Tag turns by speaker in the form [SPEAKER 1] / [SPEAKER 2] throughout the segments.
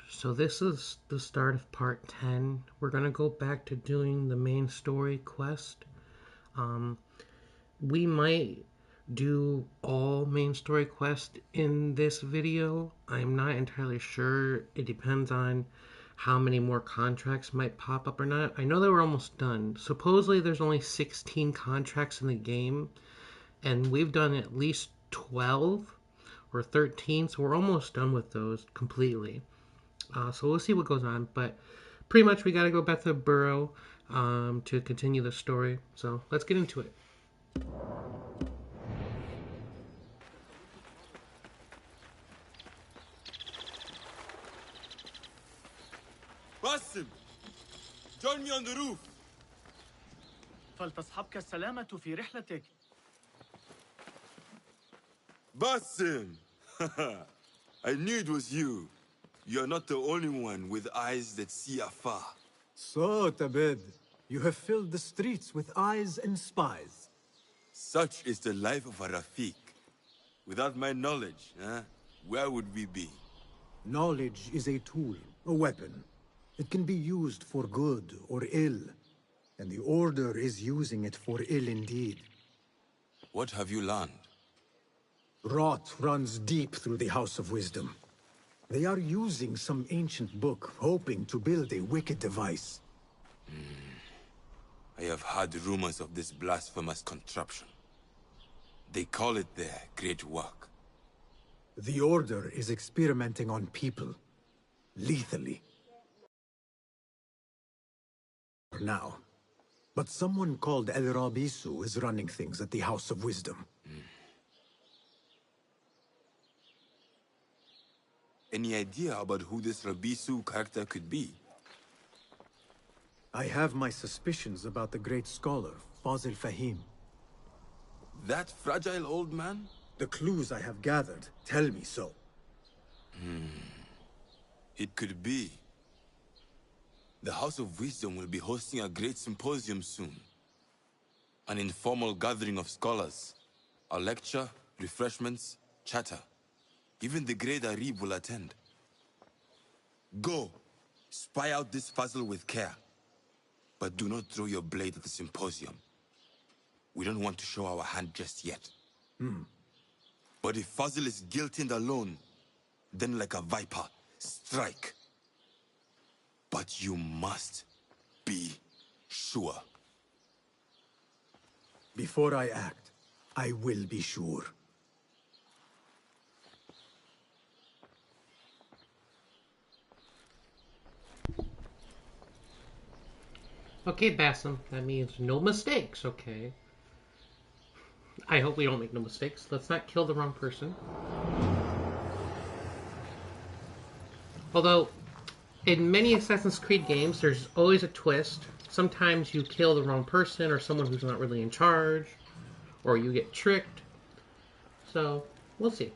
[SPEAKER 1] So this is the start of part 10. We're going to go back to doing the main story quest. Um, we might do all main story quests in this video. I'm not entirely sure. It depends on how many more contracts might pop up or not. I know that we're almost done. Supposedly there's only 16 contracts in the game, and we've done at least 12 or 13, so we're almost done with those completely. So we'll see what goes on, but pretty much we got to go back to the burrow to continue the story. So let's get into it.
[SPEAKER 2] Basim, join me on the roof.
[SPEAKER 3] فلتصحبك السلامة في رحلتك.
[SPEAKER 2] Basim! I knew it was you. You're not the only one with eyes that see afar.
[SPEAKER 4] So, Tabed, you have filled the streets with eyes and spies.
[SPEAKER 2] Such is the life of a Rafiq. Without my knowledge, where would we be?
[SPEAKER 4] Knowledge is a tool, a weapon. It can be used for good or ill, and the Order is using it for ill indeed.
[SPEAKER 2] What have you learned?
[SPEAKER 4] Rot runs deep through the House of Wisdom. They are using some ancient book, hoping to build a wicked device.
[SPEAKER 2] I have heard rumors of this blasphemous contraption. They call it their great work.
[SPEAKER 4] The Order is experimenting on people, lethally. Now. But someone called El Rabisu is running things at the House of Wisdom.
[SPEAKER 2] Any idea about who this Rabisu character could be?
[SPEAKER 4] I have my suspicions about the great scholar, Fazil Fahim.
[SPEAKER 2] That fragile old man?
[SPEAKER 4] The clues I have gathered tell me so.
[SPEAKER 2] It could be. The House of Wisdom will be hosting a great symposium soon. An informal gathering of scholars. A lecture, refreshments, chatter. Even the great Arib will attend. Go, spy out this puzzle with care. But do not throw your blade at the symposium. We don't want to show our hand just yet. But if Fazil is guilty and alone, then like a viper, strike. But you must be sure.
[SPEAKER 4] Before I act, I will be sure.
[SPEAKER 1] Okay, Basim, that means no mistakes, okay? I hope we don't make no mistakes. Let's not kill the wrong person. Although, in many Assassin's Creed games, there's always a twist. Sometimes you kill the wrong person or someone who's not really in charge, or you get tricked. So, we'll see.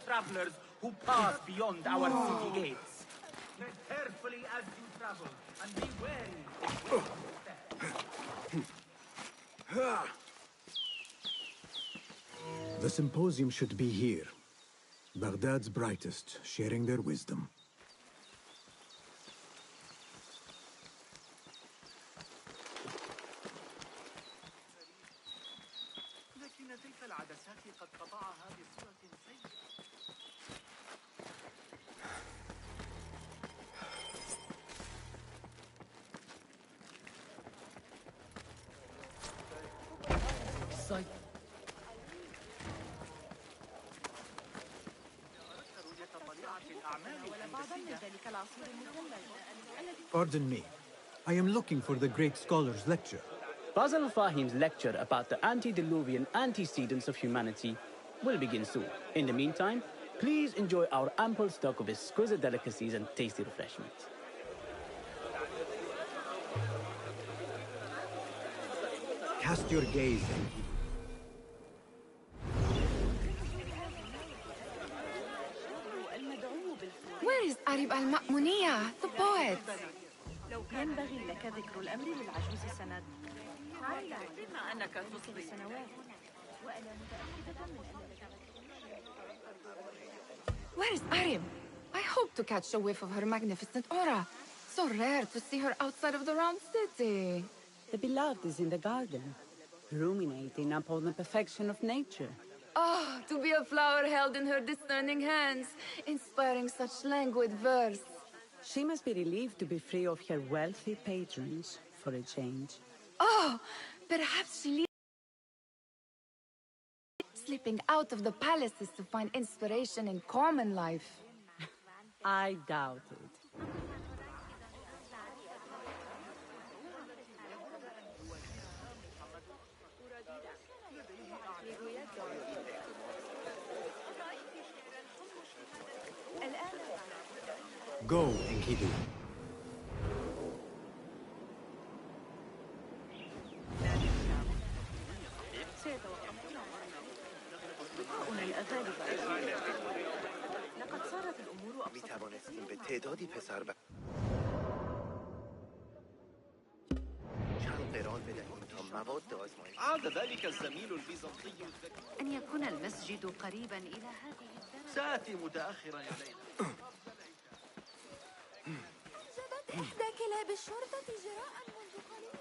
[SPEAKER 3] Travelers who pass beyond our city gates. Tread carefully as you travel, and be wary.
[SPEAKER 4] The symposium should be here. Baghdad's brightest, sharing their wisdom. Pardon me. I am looking for the great scholar's lecture.
[SPEAKER 5] Fazl Fahim's lecture about the antediluvian antecedents of humanity will begin soon. In the meantime, Please enjoy our ample stock of exquisite delicacies and tasty refreshments.
[SPEAKER 4] Cast your gaze, Enkidu.
[SPEAKER 6] Where is Arib al-Ma'muniya, the poet?
[SPEAKER 7] ينبغي لك ذكر الأمر للعجوز سند. بما أنك تصب سنوات وأنا متأكدة من
[SPEAKER 6] Where is Arib? I hope to catch a whiff of her magnificent aura. So rare to see her outside of the round city.
[SPEAKER 8] The beloved is in the garden, ruminating upon the perfection of nature.
[SPEAKER 6] Oh, to be a flower held in her discerning hands, inspiring such languid verse.
[SPEAKER 8] She must be relieved to be free of her wealthy patrons for a change.
[SPEAKER 6] Oh, perhaps she leaves slipping out of the palaces to find inspiration in common life.
[SPEAKER 8] I doubt it.
[SPEAKER 4] Go, Enkidu.
[SPEAKER 7] لقد صارت الأمور أبسط.
[SPEAKER 3] عاد ذلك الزميل البيزنطي الذكي.
[SPEAKER 7] أن يكون المسجد قريبا إلى هذه الدرجة.
[SPEAKER 3] سآتي متأخرا يا ليلى.
[SPEAKER 9] جبت إحدى كلاب الشرطة جراء منذ قليل.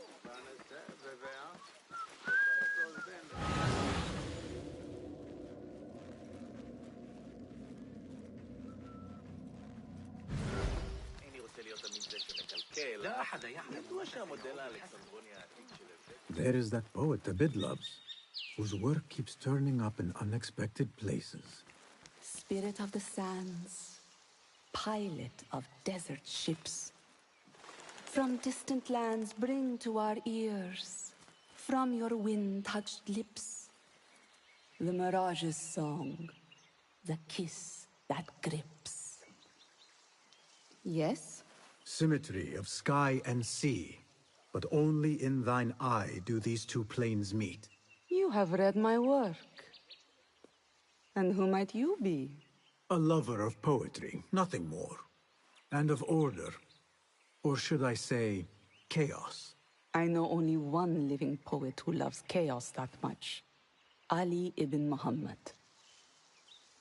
[SPEAKER 3] لا أحد يعلم.
[SPEAKER 4] There is that poet Abid loves, whose work keeps turning up in unexpected places.
[SPEAKER 8] Spirit of the sands, pilot of desert ships. From distant lands bring to our ears, from your wind-touched lips, the Mirage's song, the kiss that grips.
[SPEAKER 6] Yes?
[SPEAKER 4] Symmetry of sky and sea, but only in thine eye do these two planes meet.
[SPEAKER 8] You have read my work. And who might you be?
[SPEAKER 4] A lover of poetry, nothing more. And of order. Or should I say, chaos.
[SPEAKER 8] I know only one living poet who loves chaos that much. Ali ibn Muhammad.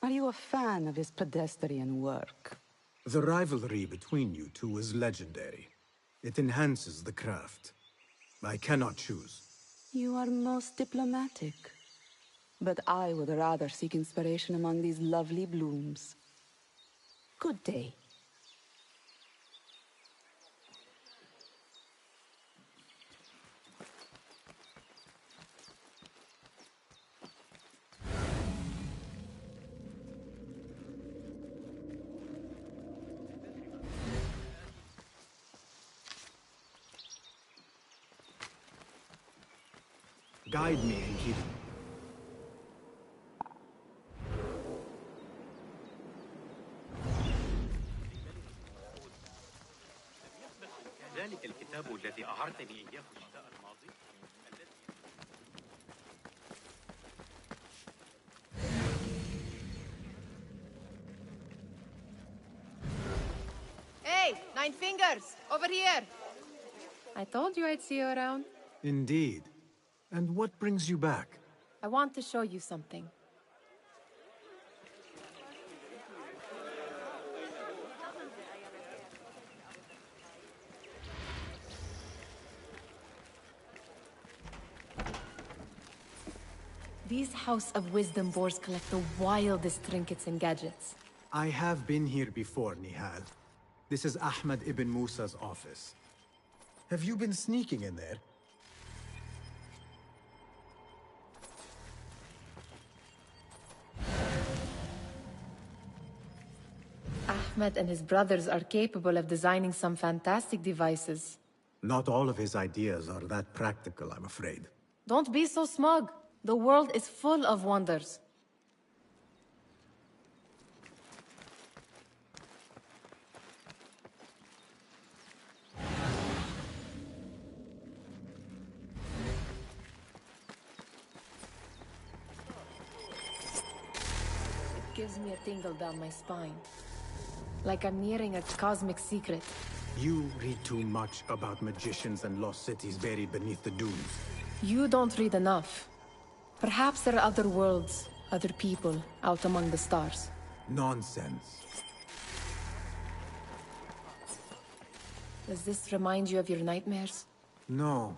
[SPEAKER 8] Are you a fan of his pedestrian work?
[SPEAKER 4] The rivalry between you two is legendary. It enhances the craft. I cannot choose.
[SPEAKER 8] You are most diplomatic. But I would rather seek inspiration among these lovely blooms. Good day.
[SPEAKER 4] Guide me, Enkidu.
[SPEAKER 3] ذلك الكتاب الذي أعرتني إياه الشتاء الماضي.
[SPEAKER 6] Hey, Nine Fingers, over here! I told you I'd see you around.
[SPEAKER 4] Indeed. And what brings you back?
[SPEAKER 6] I want to show you something. These House of Wisdom boars collect the wildest trinkets and gadgets.
[SPEAKER 4] I have been here before, Nihal. This is Ahmed ibn Musa's office. Have you been sneaking in there?
[SPEAKER 6] Ahmed and his brothers are capable of designing some fantastic devices.
[SPEAKER 4] Not all of his ideas are that practical, I'm afraid.
[SPEAKER 6] Don't be so smug. The world is full of wonders. gives me a tingle down my spine. Like I'm nearing a cosmic secret.
[SPEAKER 4] You read too much about magicians and lost cities buried beneath the dunes.
[SPEAKER 6] You don't read enough. Perhaps there are other worlds, other people, out among the stars.
[SPEAKER 4] Nonsense.
[SPEAKER 6] Does this remind you of your nightmares?
[SPEAKER 4] No.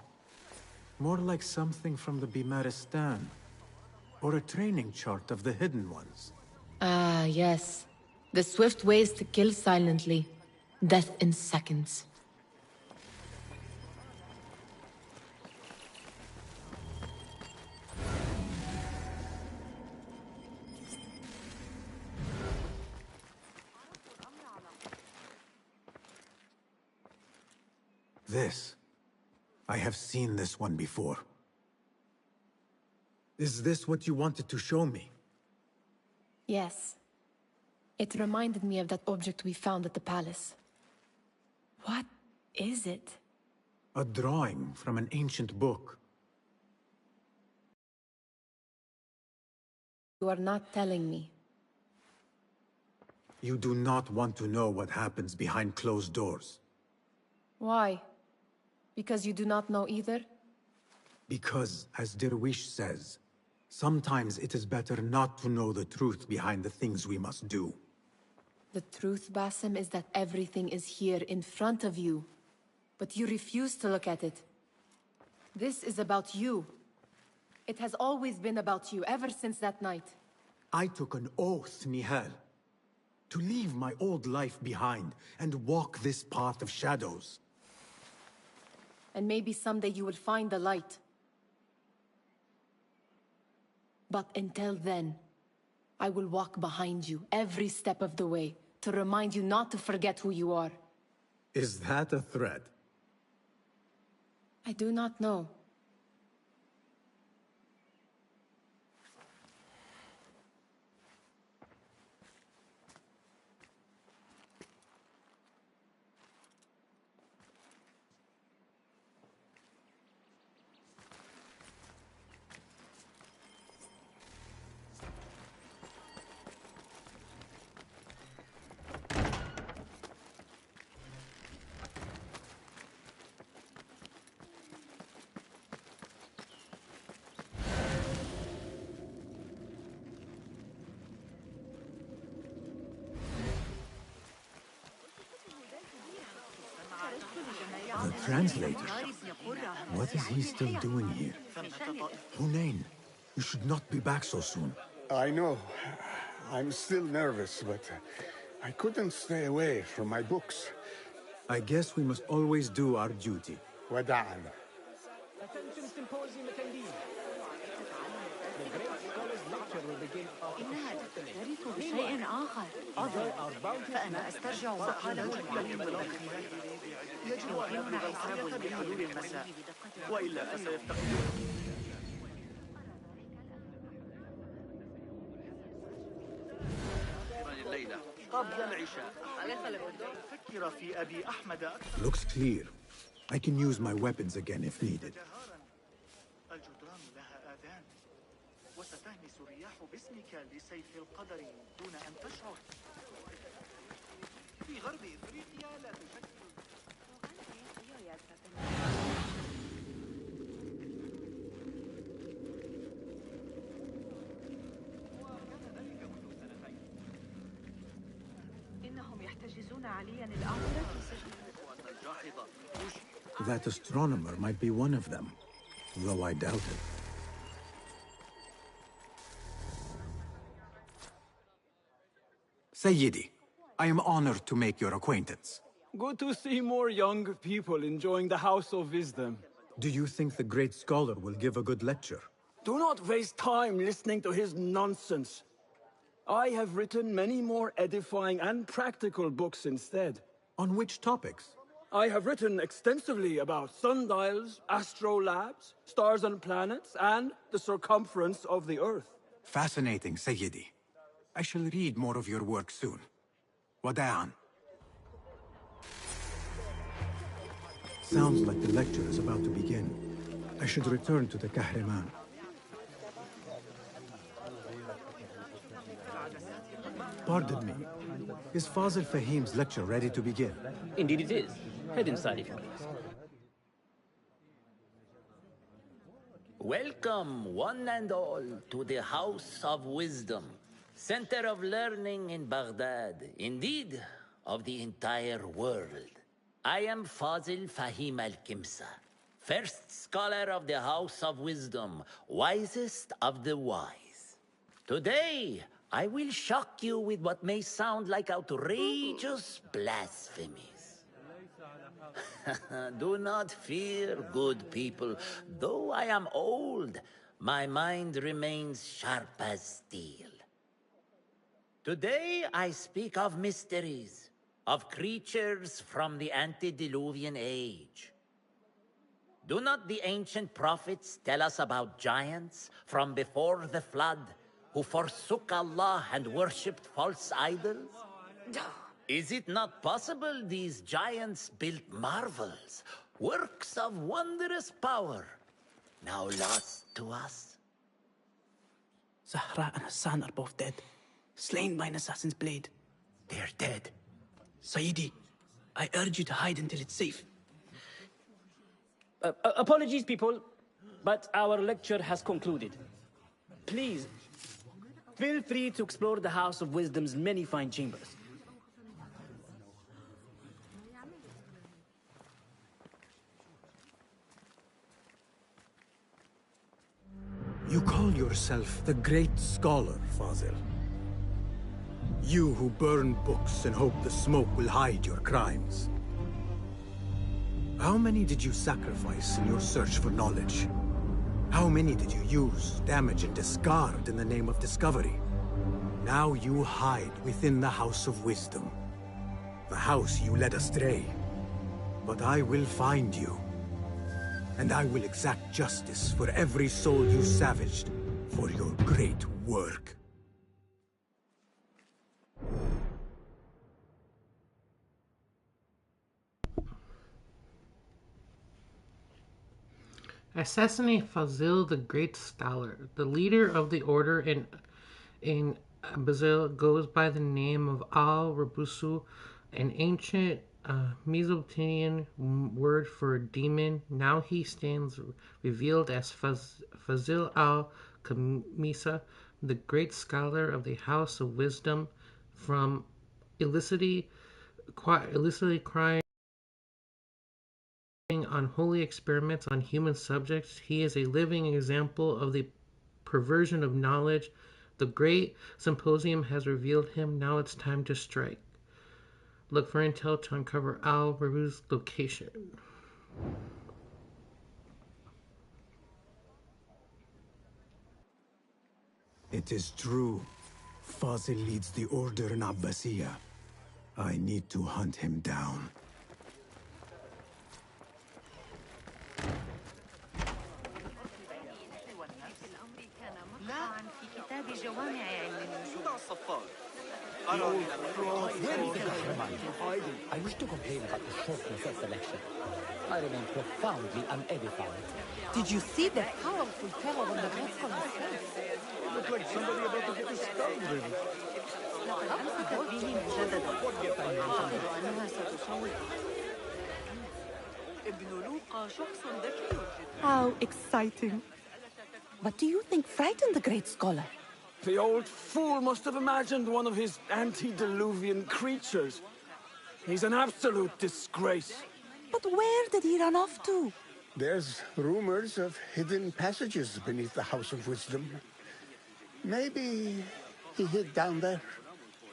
[SPEAKER 4] More like something from the Bimaristan. Or a training chart of the Hidden Ones.
[SPEAKER 6] Ah, yes. The swift ways to kill silently. Death in seconds.
[SPEAKER 4] This. I have seen this one before. Is this what you wanted to show me?
[SPEAKER 6] Yes. It reminded me of that object we found at the palace. What is it?
[SPEAKER 4] A drawing from an ancient book.
[SPEAKER 6] You are not telling me.
[SPEAKER 4] You do not want to know what happens behind closed doors.
[SPEAKER 6] Why? Because you do not know either?
[SPEAKER 4] Because, as Derwish says, sometimes it is better not to know the truth behind the things we must do.
[SPEAKER 6] The truth, Basim, is that everything is here in front of you. But you refuse to look at it. This is about you. It has always been about you, ever since that night.
[SPEAKER 4] I took an oath, Nihal, to leave my old life behind and walk this path of shadows.
[SPEAKER 6] And maybe someday you will find the light. But until then, I will walk behind you every step of the way to remind you not to forget who you are.
[SPEAKER 4] Is that a threat?
[SPEAKER 6] I do not know.
[SPEAKER 4] The translator? What is he still doing here? Hunain, you should not be back so soon.
[SPEAKER 10] I know. I'm still nervous, but I couldn't stay away from my books.
[SPEAKER 4] I guess we must always do our duty.
[SPEAKER 10] وداعا.
[SPEAKER 7] إنها تختلف بشيء آخر أظن فأنا أسترجع ما قاله المعلم الأخير يمكننا حسابه بحلول المساء وإلا فسيفتقد الليلة قبل العشاء فكر في أبي أحمد أكثر.
[SPEAKER 4] Looks clear. I can use my weapons again if needed.
[SPEAKER 7] الجدران لها آذان وستهمس الرياح باسمك لسيف القدر دون أن تشعر. في غرب إفريقيا لا تشكل إنهم يحتجزون عليا الأعمدة في سجن الجاحظة.
[SPEAKER 4] That astronomer might be one of them, though I doubt it. Sayyidi, I am honored to make your acquaintance.
[SPEAKER 11] Good to see more young people enjoying the House of Wisdom.
[SPEAKER 4] Do you think the great scholar will give a good lecture?
[SPEAKER 11] Do not waste time listening to his nonsense. I have written many more edifying and practical books instead.
[SPEAKER 4] On which topics?
[SPEAKER 11] I have written extensively about sundials, astrolabes, stars and planets, and the circumference of the Earth.
[SPEAKER 4] Fascinating, Sayyidi. I shall read more of your work soon. Wada'an. Sounds like the lecture is about to begin. I should return to the Kahraman. Pardon me. Is Fazil Fahim's lecture ready to begin?
[SPEAKER 5] Indeed it is. Head inside if you please.
[SPEAKER 12] Welcome, one and all, to the House of Wisdom, center of learning in Baghdad, indeed, of the entire world. I am Fazil Fahim al-Kimsa, first scholar of the House of Wisdom, wisest of the wise. Today, I will shock you with what may sound like outrageous blasphemies. Do not fear, good people. Though I am old, my mind remains sharp as steel. Today I speak of mysteries, of creatures from the antediluvian age. Do not the ancient prophets tell us about giants from before the flood who forsook Allah and worshipped false idols? Is it not possible these giants built marvels, works of wondrous power, now lost to us?
[SPEAKER 5] Zahra and Hassan are both dead, slain by an assassin's blade.
[SPEAKER 12] They're dead.
[SPEAKER 5] Sayyidi, I urge you to hide until it's safe. Apologies, people, but our lecture has concluded. Please, feel free to explore the House of Wisdom's many fine chambers.
[SPEAKER 4] You call yourself the great scholar, Fazil. You who burn books and hope the smoke will hide your crimes. How many did you sacrifice in your search for knowledge? How many did you use, damage, and discard in the name of discovery? Now you hide within the House of Wisdom. The house you led astray. But I will find you. And I will exact justice for every soul you savaged for your great work.
[SPEAKER 1] Assassinate Fazil the Great Scholar. The leader of the order in Brazil goes by the name of Al-Rabusu, an ancient Mesopotamian word for demon. Now he stands revealed as Fazil al-Khamisa, the great scholar of the House of Wisdom, from illicitly crying on holy experiments on human subjects. He is a living example of the perversion of knowledge. The great symposium has revealed him. Now it's time to strike. Look for intel to uncover Al-Rabu's location.
[SPEAKER 4] It is true. Fazil leads the order in Abbasiyya. I need to hunt him down.
[SPEAKER 13] I wish to complain about the shortness of the lecture. I remain profoundly unedified.
[SPEAKER 6] Did you see the powerful terror on the Great Scholar's face?
[SPEAKER 10] It looked like somebody about to get his skull driven.
[SPEAKER 8] How exciting. What do you think frightened the great scholar?
[SPEAKER 11] The old fool must have imagined one of his antediluvian creatures. He's an absolute disgrace.
[SPEAKER 8] But where did he run off to?
[SPEAKER 10] There's rumors of hidden passages beneath the House of Wisdom. Maybe he hid down there.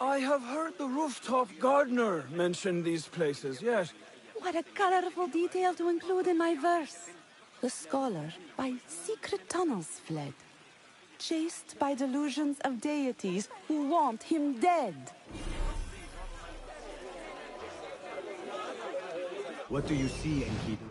[SPEAKER 11] I have heard the rooftop gardener mention these places, yes.
[SPEAKER 8] What a colorful detail to include in my verse. The scholar by secret tunnels fled, chased by delusions of deities who want him dead.
[SPEAKER 4] What do you see, Enkidu?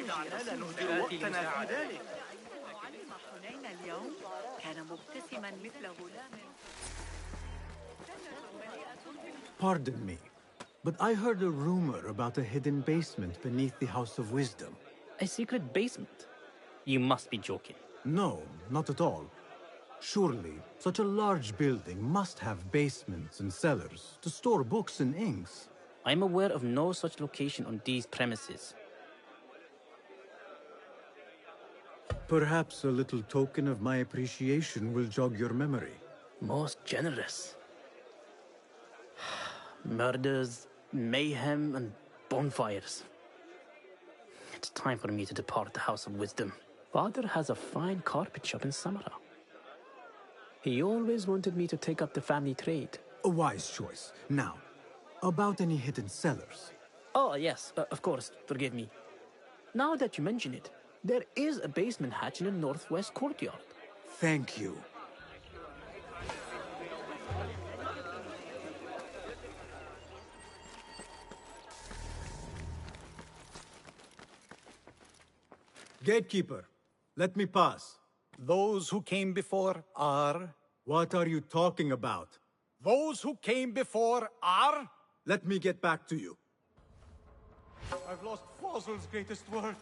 [SPEAKER 7] دعنا لا نهدر وقتنا في ذلك. معلم حنين اليوم كان مبتسما مثل غلام.
[SPEAKER 4] Pardon me, but I heard a rumor about a hidden basement beneath the House of Wisdom.
[SPEAKER 5] A secret basement? You must be joking.
[SPEAKER 4] No, not at all. Surely, such a large building must have basements and cellars to store books and inks.
[SPEAKER 5] I'm aware of no such location on these premises.
[SPEAKER 4] Perhaps a little token of my appreciation will jog your memory.
[SPEAKER 5] Most generous. Murders, mayhem, and bonfires. It's time for me to depart the House of Wisdom. Father has a fine carpet shop in Samara. He always wanted me to take up the family trade.
[SPEAKER 4] A wise choice. Now, about any hidden cellars?
[SPEAKER 5] Oh, yes, of course, forgive me. Now that you mention it, there is a basement hatch in the northwest courtyard.
[SPEAKER 4] Thank you. Gatekeeper, let me pass.
[SPEAKER 14] Those who came before are...
[SPEAKER 4] What are you talking about?
[SPEAKER 14] Those who came before are...
[SPEAKER 4] Let me get back to you.
[SPEAKER 14] I've lost Fossil's greatest word.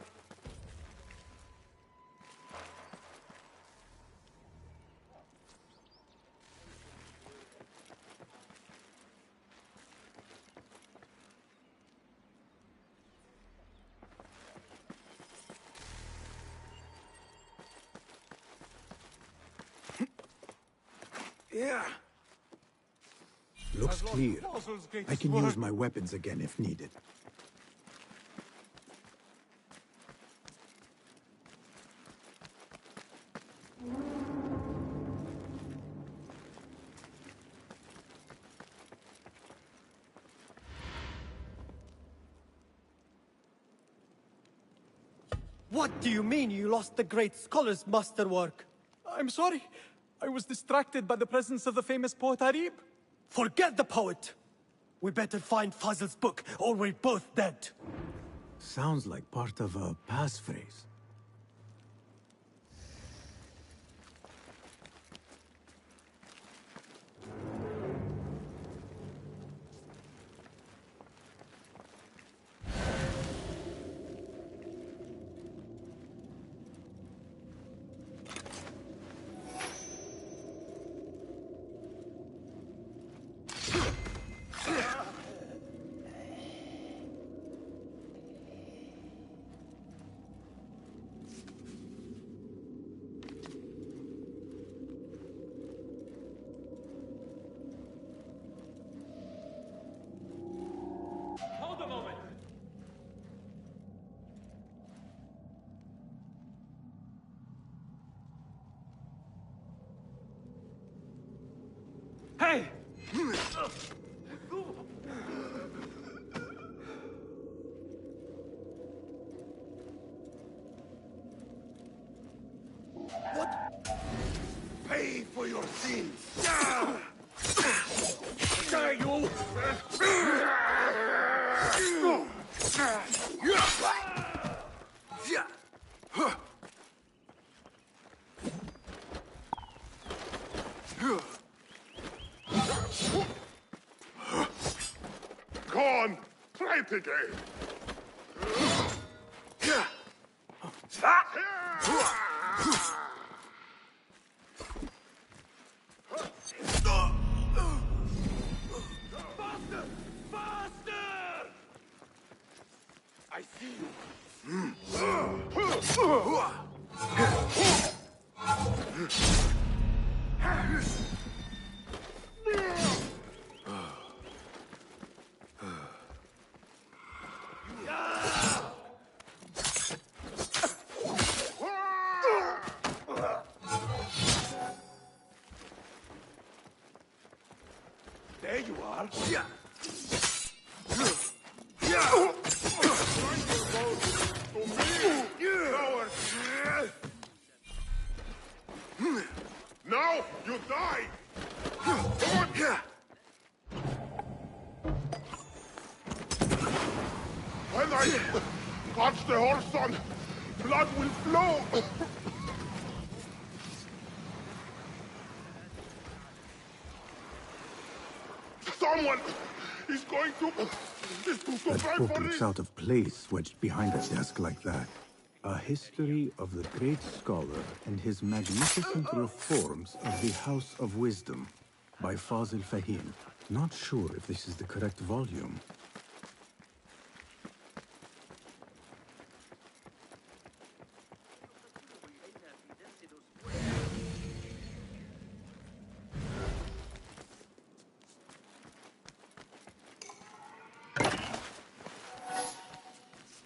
[SPEAKER 4] Yeah. Looks clear. I can use my weapons again if needed.
[SPEAKER 15] What do you mean you lost the great scholar's masterwork?
[SPEAKER 14] I'm sorry. I was distracted by the presence of the famous poet Harib.
[SPEAKER 15] Forget the poet! We better find Fazl's book, or we're both dead.
[SPEAKER 4] Sounds like part of a passphrase.
[SPEAKER 3] Hold a moment. Hey!
[SPEAKER 10] What? Pay for your sins! Dare you!
[SPEAKER 16] Go on, try it again.
[SPEAKER 3] Faster! Faster!
[SPEAKER 10] I see you. There you are.
[SPEAKER 16] Now you die! Come on! Catch the horse, son! Blood will flow! Someone is going to
[SPEAKER 4] That
[SPEAKER 16] pray
[SPEAKER 4] book
[SPEAKER 16] for
[SPEAKER 4] looks
[SPEAKER 16] this!
[SPEAKER 4] out of place wedged behind a desk like that. A history of the great scholar and his magnificent reforms of the House of Wisdom by Fazil Fahim. Not sure if this is the correct volume.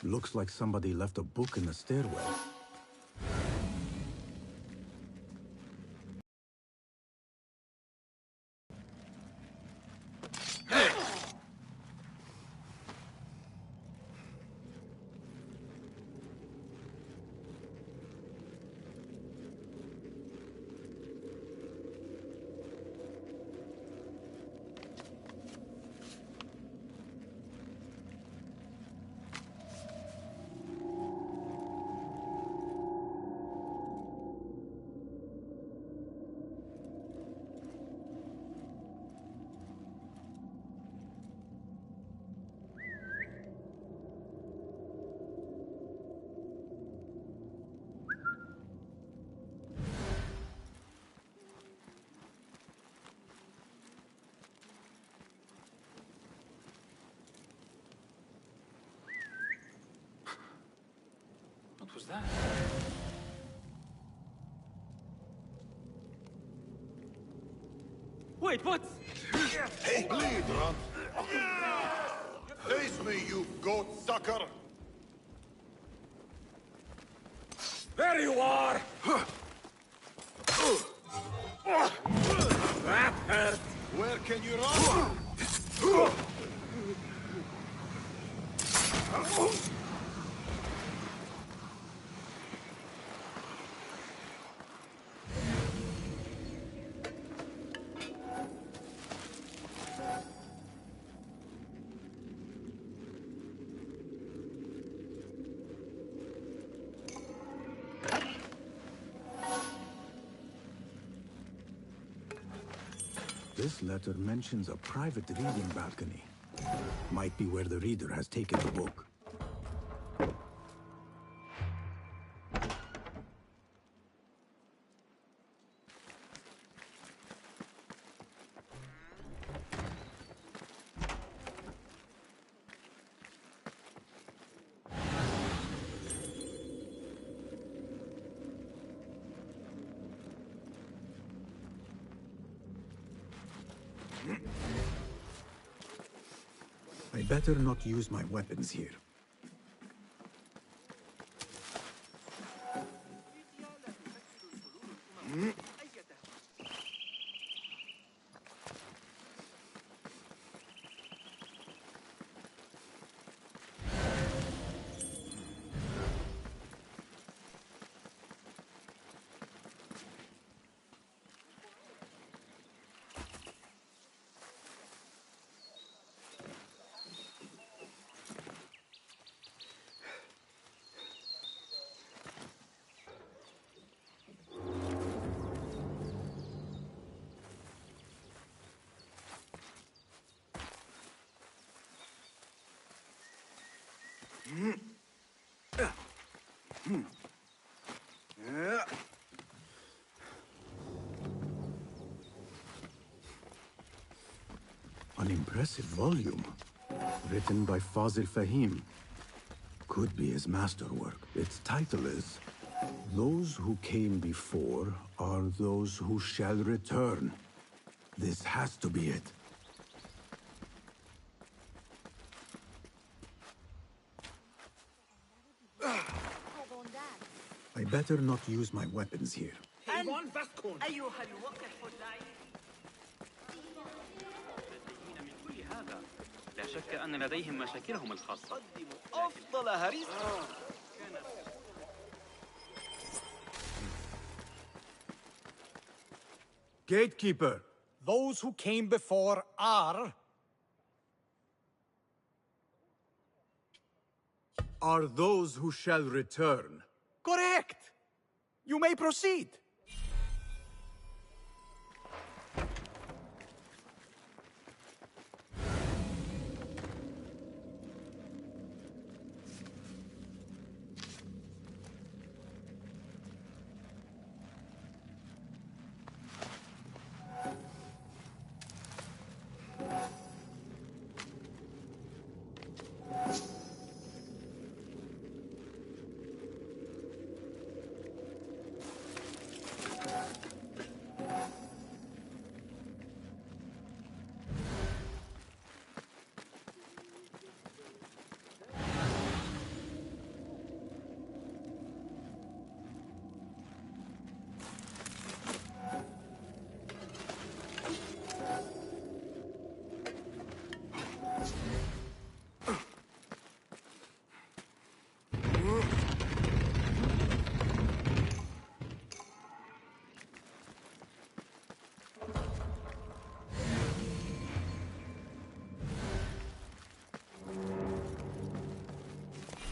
[SPEAKER 4] Looks like somebody left a book in the stairwell.
[SPEAKER 17] What was that?
[SPEAKER 3] Wait, what?
[SPEAKER 16] Hey, bleed, Ram! Face me, you goat sucker!
[SPEAKER 3] There you are! That hurt!
[SPEAKER 16] Where can you run?
[SPEAKER 4] This letter mentions a private reading balcony. Might be where the reader has taken the book. I better not use my weapons here. An impressive volume, written by Fazil Fahim. Could be his masterwork. Its title is, "Those who came before are those who shall return." This has to be it. I better not use my weapons here.
[SPEAKER 3] أيها الوقت الضعيف من كل هذا لا شك أن لديهم مشاكلهم الخاصة أفضل هريسة
[SPEAKER 15] Gatekeeper, those who came before are...
[SPEAKER 4] are those who shall return.
[SPEAKER 14] Correct! You may proceed.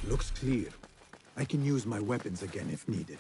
[SPEAKER 4] Looks clear. I can use my weapons again if needed.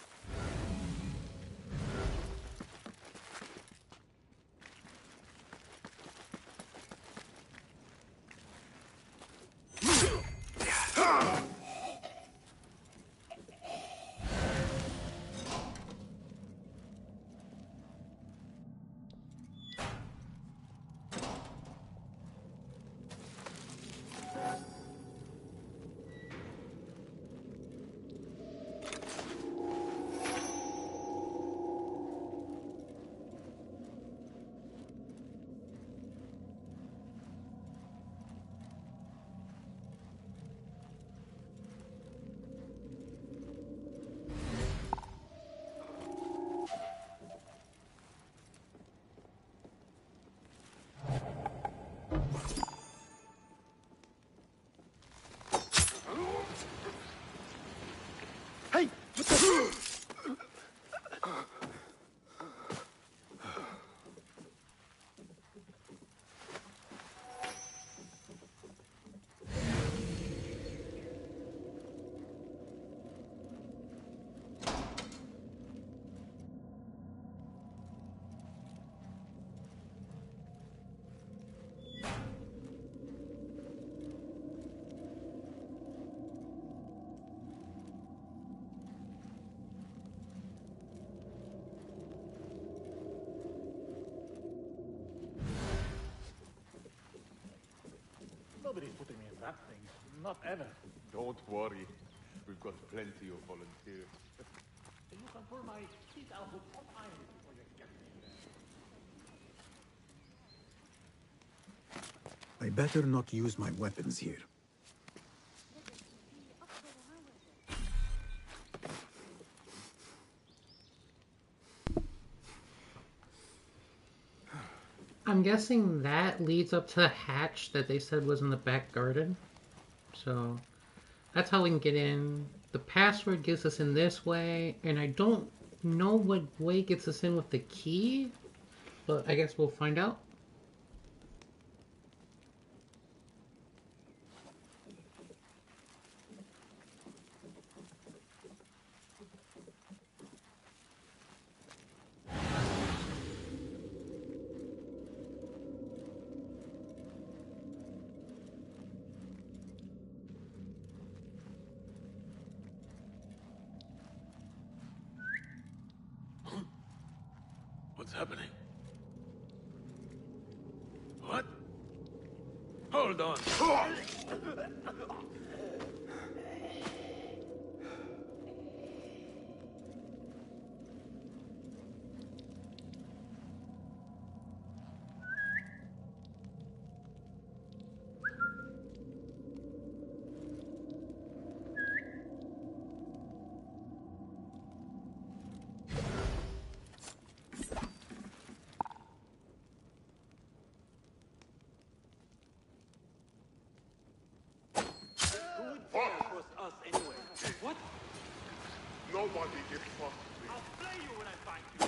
[SPEAKER 14] Hey! What the...
[SPEAKER 3] Nobody's putting me in that thing. Not ever.
[SPEAKER 16] Don't worry. We've got plenty of volunteers.
[SPEAKER 3] You can pull my feet out with hot iron before you get me there.
[SPEAKER 4] I better not use my weapons here.
[SPEAKER 1] I'm guessing that leads up to the hatch that they said was in the back garden. So that's how we can get in. The password gets us in this way, and I don't know what way gets us in with the key, but I guess we'll find out.
[SPEAKER 16] What's happening? What? Hold on.
[SPEAKER 3] Us anyway. What?
[SPEAKER 16] Nobody gets past me.
[SPEAKER 3] I'll flay you when I find you.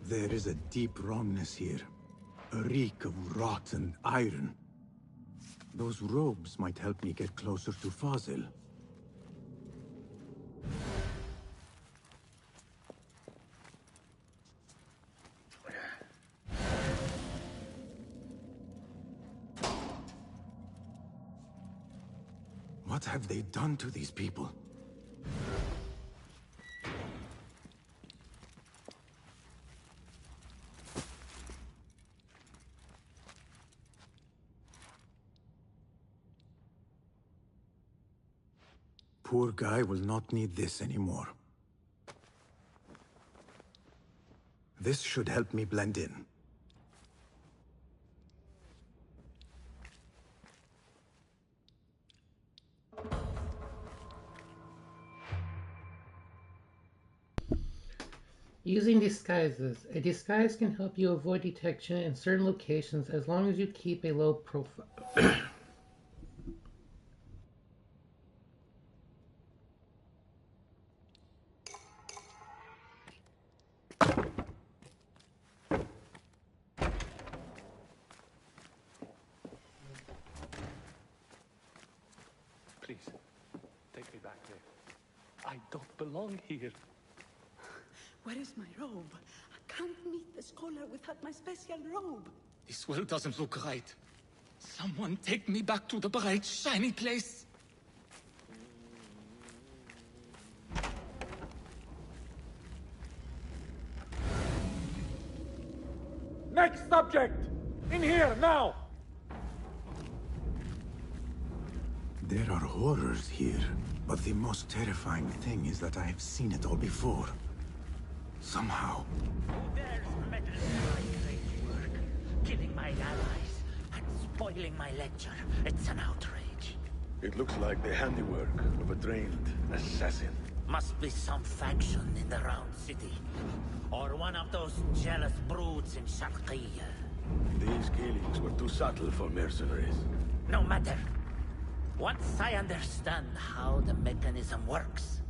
[SPEAKER 4] There is a deep wrongness here. A reek of rot and iron. Those robes might help me get closer to Fazil. What have they done to these people? Poor guy will not need this anymore. This should help me blend in.
[SPEAKER 1] Using disguises. A disguise can help you avoid detection in certain locations as long as you keep a low profile.
[SPEAKER 17] Please, take me back there. I don't belong here.
[SPEAKER 8] Where is my robe? I can't meet the scholar without my special robe.
[SPEAKER 13] This world doesn't look right. Someone take me back to the bright, shiny place.
[SPEAKER 14] Next subject! In here, now!
[SPEAKER 4] There are horrors here, but the most terrifying thing is that I have seen it all before. Somehow.
[SPEAKER 12] Who dares meddle in my great work? Killing my allies and spoiling my lecture. It's an outrage.
[SPEAKER 16] It looks like the handiwork of a trained assassin.
[SPEAKER 12] Must be some faction in the Round City. Or one of those jealous broods in Sharqiyya.
[SPEAKER 16] These killings were too subtle for mercenaries.
[SPEAKER 12] No matter. Once I understand how the mechanism works,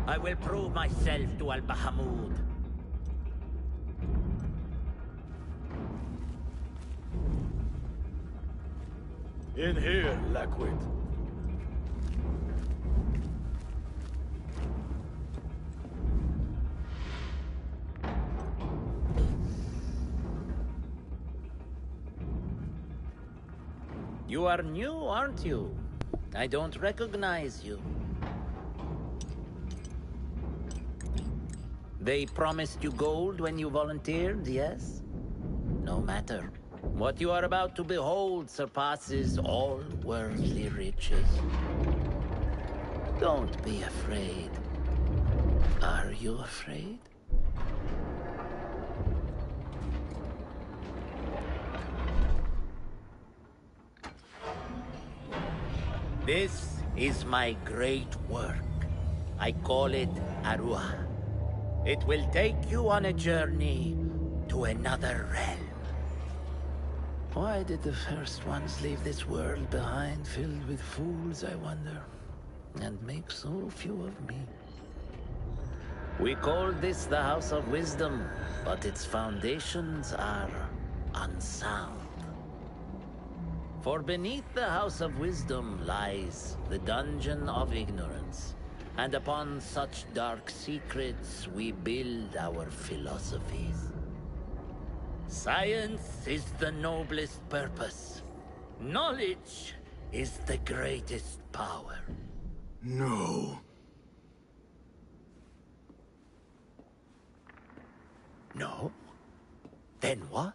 [SPEAKER 12] I will prove myself to Al-Bahamud.
[SPEAKER 16] In here, Lackwit.
[SPEAKER 12] You are new, aren't you? I don't recognize you. They promised you gold when you volunteered, yes? No matter. What you are about to behold surpasses all worldly riches. Don't be afraid. Are you afraid? This is my great work. I call it Arua. It will take you on a journey to another realm. Why did the first ones leave this world behind, filled with fools, I wonder, and make so few of me? We called this the House of Wisdom, but its foundations are unsound. For beneath the House of Wisdom lies the Dungeon of Ignorance, and upon such dark secrets we build our philosophies. Science is the noblest purpose. Knowledge is the greatest power.
[SPEAKER 4] No.
[SPEAKER 12] No? Then what?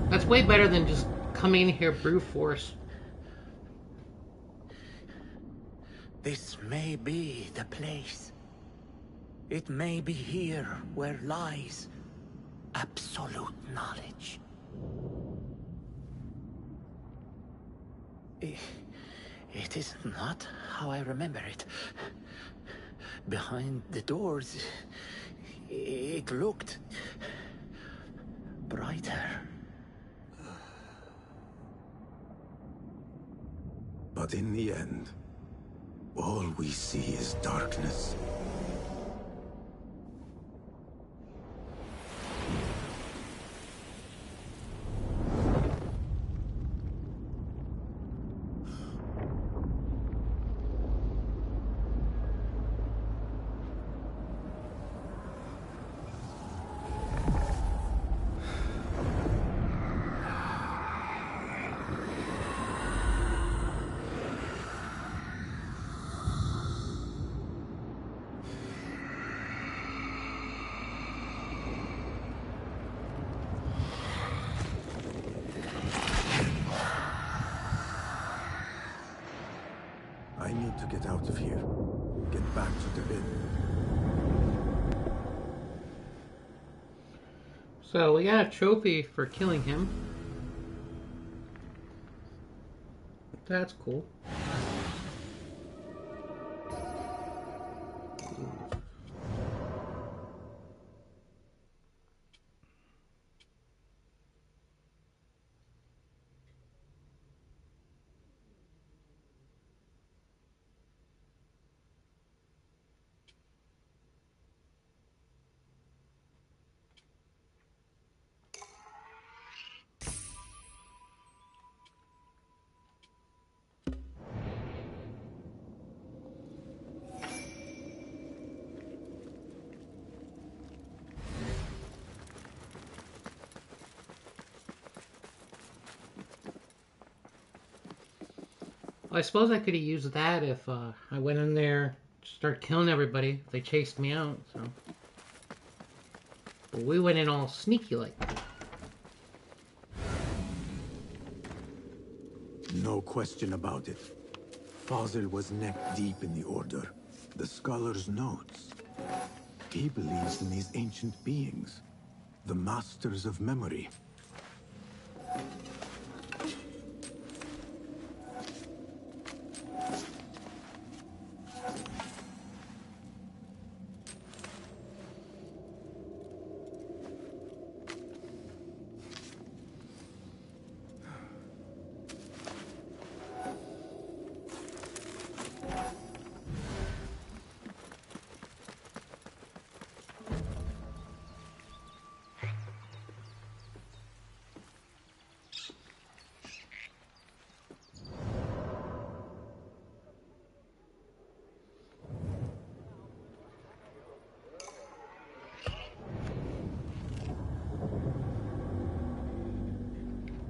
[SPEAKER 1] That's way better than just coming in here brute force.
[SPEAKER 12] This may be the place. It may be here where lies absolute knowledge. It is not how I remember it. Behind the doors, it looked brighter.
[SPEAKER 4] But in the end, all we see is darkness. I need to get out of here. Get back to the inn.
[SPEAKER 1] So we got a trophy for killing him. That's cool. I suppose I could have used that if I went in there, started killing everybody. They chased me out, so. But we went in all sneaky like.
[SPEAKER 4] No question about it. Fazil was neck deep in the Order. The scholar's notes. He believes in these ancient beings, the masters of memory.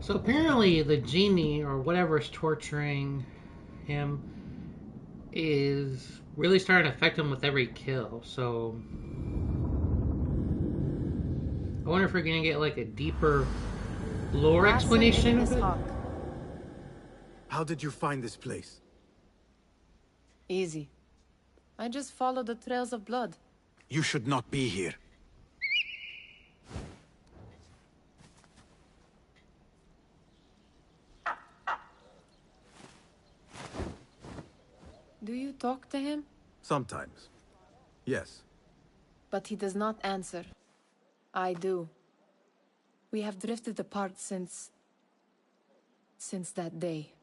[SPEAKER 4] So apparently the genie, or whatever is torturing him, is really starting to affect him with every kill. So I wonder if we're going to get like a deeper lore explanation of it. How did you find this place?
[SPEAKER 6] Easy. I just followed the trails of blood.
[SPEAKER 4] You should not be here.
[SPEAKER 6] Do you talk to him?
[SPEAKER 4] Sometimes. Yes.
[SPEAKER 6] But he does not answer. I do. We have drifted apart since that day.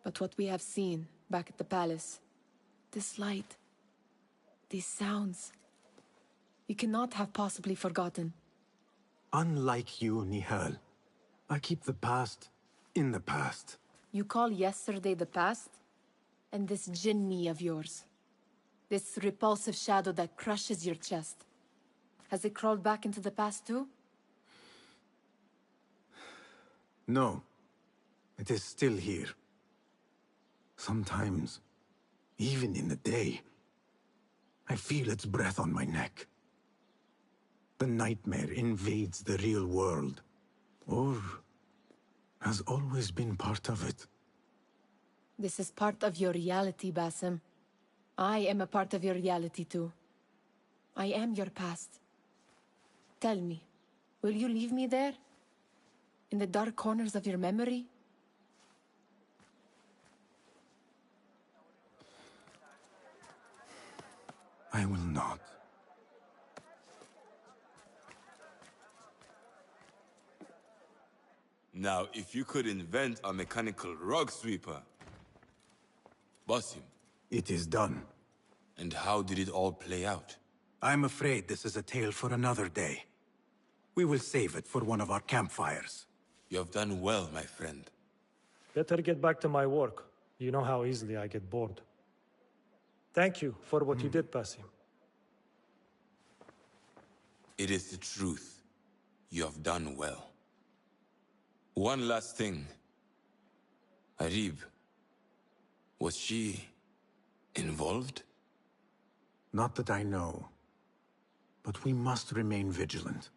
[SPEAKER 6] But what we have seen back at the palace, this light, these sounds, you cannot have possibly forgotten.
[SPEAKER 4] Unlike you, Nihal, I keep the past in the past.
[SPEAKER 6] You call yesterday the past? And this jinni of yours, this repulsive shadow that crushes your chest, has it crawled back into the past too?
[SPEAKER 4] No. It is still here. Sometimes, even in the day, I feel its breath on my neck. The nightmare invades the real world, or has always been part of it.
[SPEAKER 6] This is part of your reality, Basim. I am a part of your reality too. I am your past. Tell me, will you leave me there? In the dark corners of your memory?
[SPEAKER 4] I will not.
[SPEAKER 2] Now, if you could invent a mechanical rug sweeper... Basim.
[SPEAKER 4] It is done.
[SPEAKER 2] And how did it all play out?
[SPEAKER 4] I'm afraid this is a tale for another day. We will save it for one of our campfires.
[SPEAKER 2] You have done well, my friend.
[SPEAKER 18] Better get back to my work. You know how easily I get bored. Thank you for what you did, Basim.
[SPEAKER 2] It is the truth. You have done well. One last thing. Arib. Was she... involved?
[SPEAKER 4] Not that I know. But we must remain vigilant.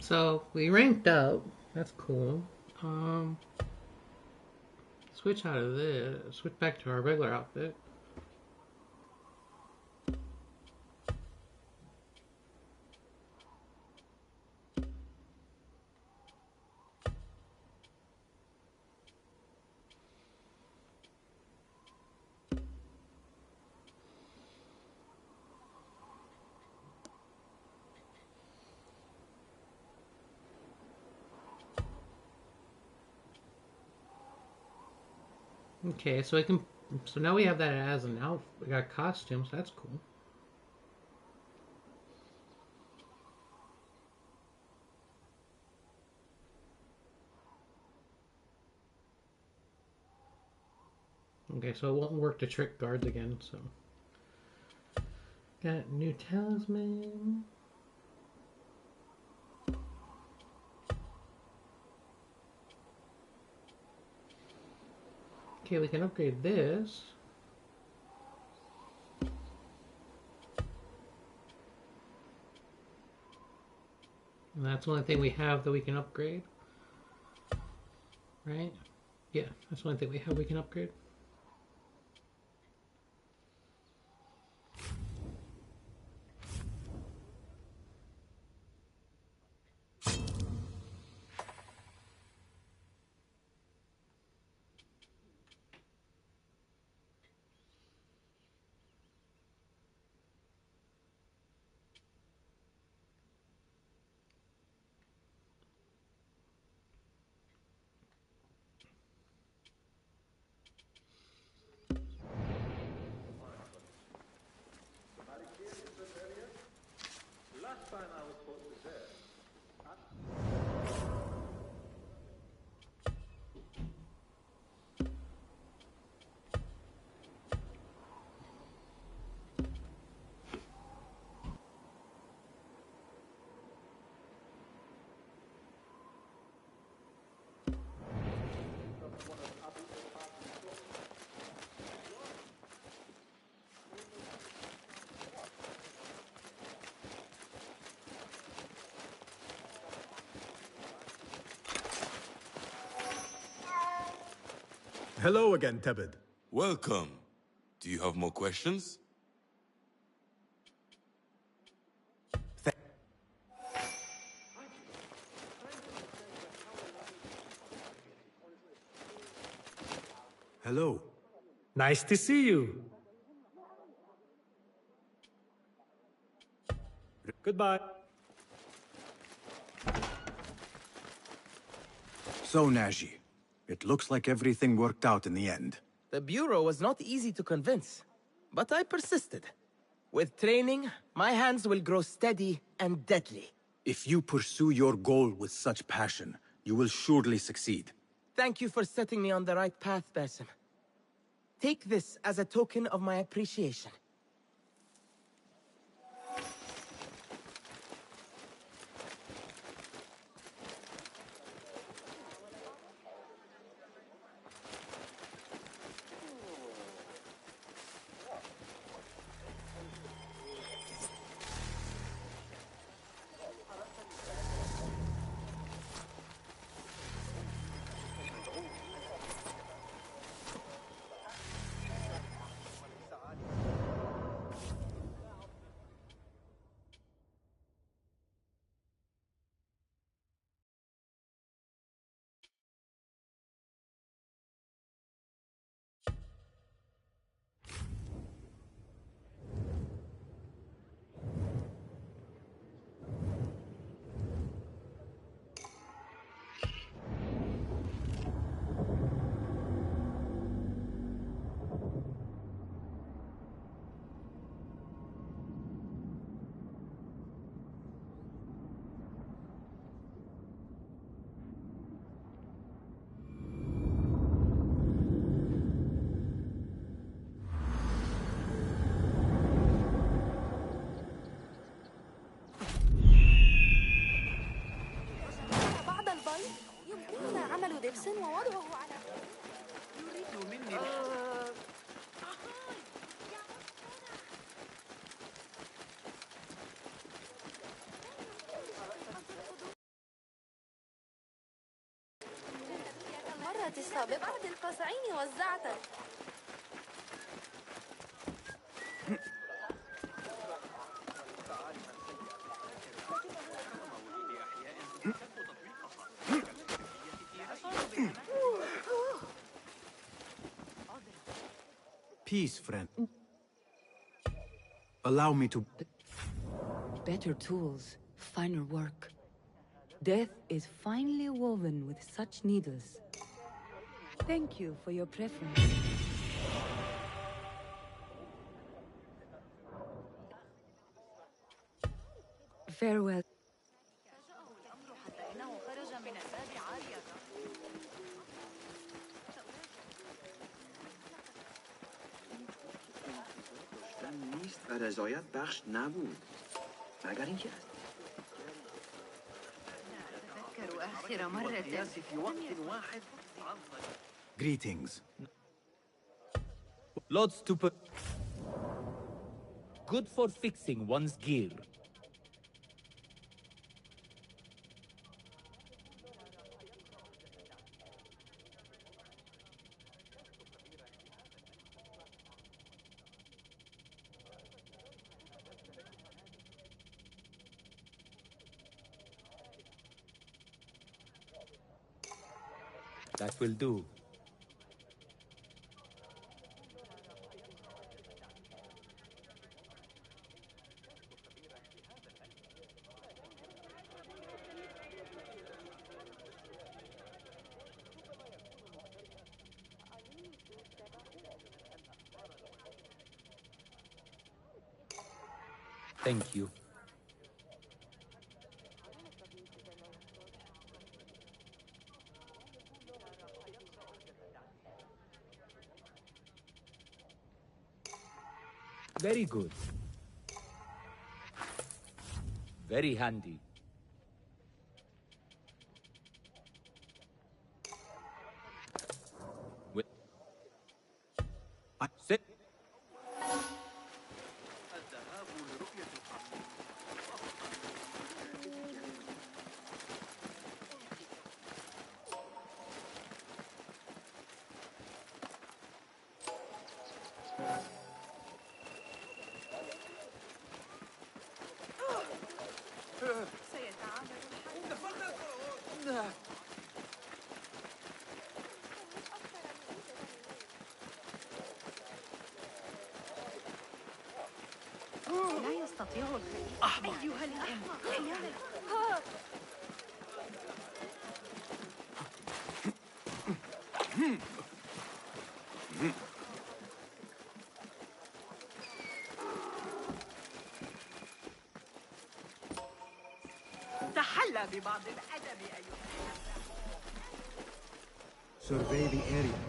[SPEAKER 1] So we ranked up. That's cool. Switch out of this. Switch back to our regular outfit. Okay, so I can. So now we have that as an outfit. We got costumes. That's cool. Okay, so it won't work to trick guards again. So got new talisman. Okay, we can upgrade this. And that's the only thing we have that we can upgrade. Right? Yeah, that's the only thing we have we can upgrade.
[SPEAKER 4] Hello again, Tebed.
[SPEAKER 2] Welcome. Do you have more questions?
[SPEAKER 4] Hello.
[SPEAKER 18] Nice to see you. Goodbye.
[SPEAKER 4] So, Naji, it looks like everything worked out in the end.
[SPEAKER 19] The Bureau was not easy to convince, but I persisted. With training, my hands will grow steady and deadly.
[SPEAKER 4] If you pursue your goal with such passion, you will surely succeed.
[SPEAKER 19] Thank you for setting me on the right path, Basim. Take this as a token of my appreciation.
[SPEAKER 9] دبس ووضعه على يريد مني المرة السابقة بعد القصعين وزعته
[SPEAKER 4] Peace, friend. Allow me to...
[SPEAKER 20] Better tools, finer work. Death is finely woven with such needles. Thank you for your preference. Farewell.
[SPEAKER 21] نیست و رضایت بخش نبود مگر اینکه
[SPEAKER 7] أتذكر آخر مرة
[SPEAKER 21] في وقت واحد
[SPEAKER 4] Greetings.
[SPEAKER 13] Lord Stupid. Good for fixing one's gear. That will do. Thank you. Very good. Very handy. Sit.
[SPEAKER 7] أيها الأم. تحلى ببعض الأدب أيها.
[SPEAKER 4] Survey the area.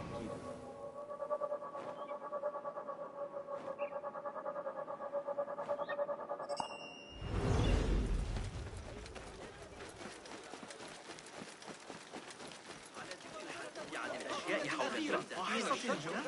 [SPEAKER 3] الأشياء حول الجنة.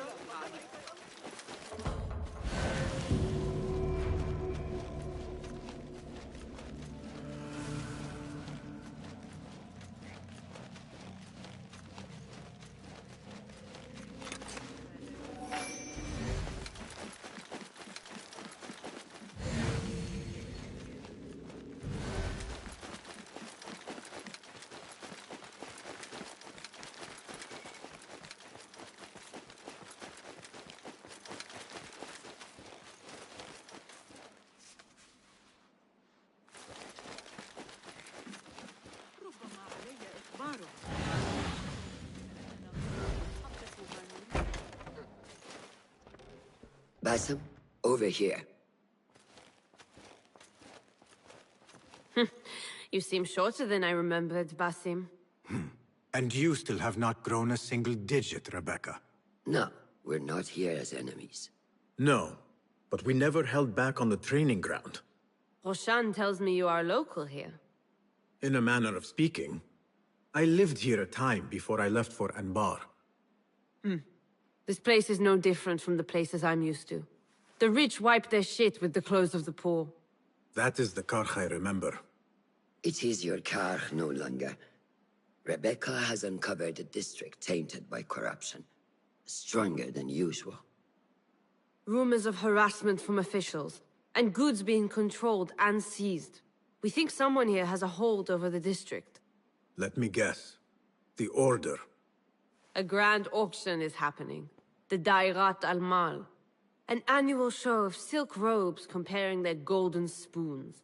[SPEAKER 11] Basim, over here.
[SPEAKER 22] You seem shorter than I remembered, Basim.
[SPEAKER 4] And you still have not grown a single digit, Rebecca.
[SPEAKER 11] No, we're not here as enemies.
[SPEAKER 4] No, but we never held back on the training ground.
[SPEAKER 22] Roshan tells me you are local here.
[SPEAKER 4] In a manner of speaking. I lived here a time before I left for Anbar.
[SPEAKER 22] This place is no different from the places I'm used to. The rich wipe their shit with the clothes of the poor.
[SPEAKER 4] That is the Karch I remember.
[SPEAKER 11] It is your Karch no longer. Rebecca has uncovered a district tainted by corruption. Stronger than usual.
[SPEAKER 22] Rumors of harassment from officials, and goods being controlled and seized. We think someone here has a hold over the district.
[SPEAKER 4] Let me guess. The Order.
[SPEAKER 22] A grand auction is happening. The Dairat al-Mal. An annual show of silk robes comparing their golden spoons.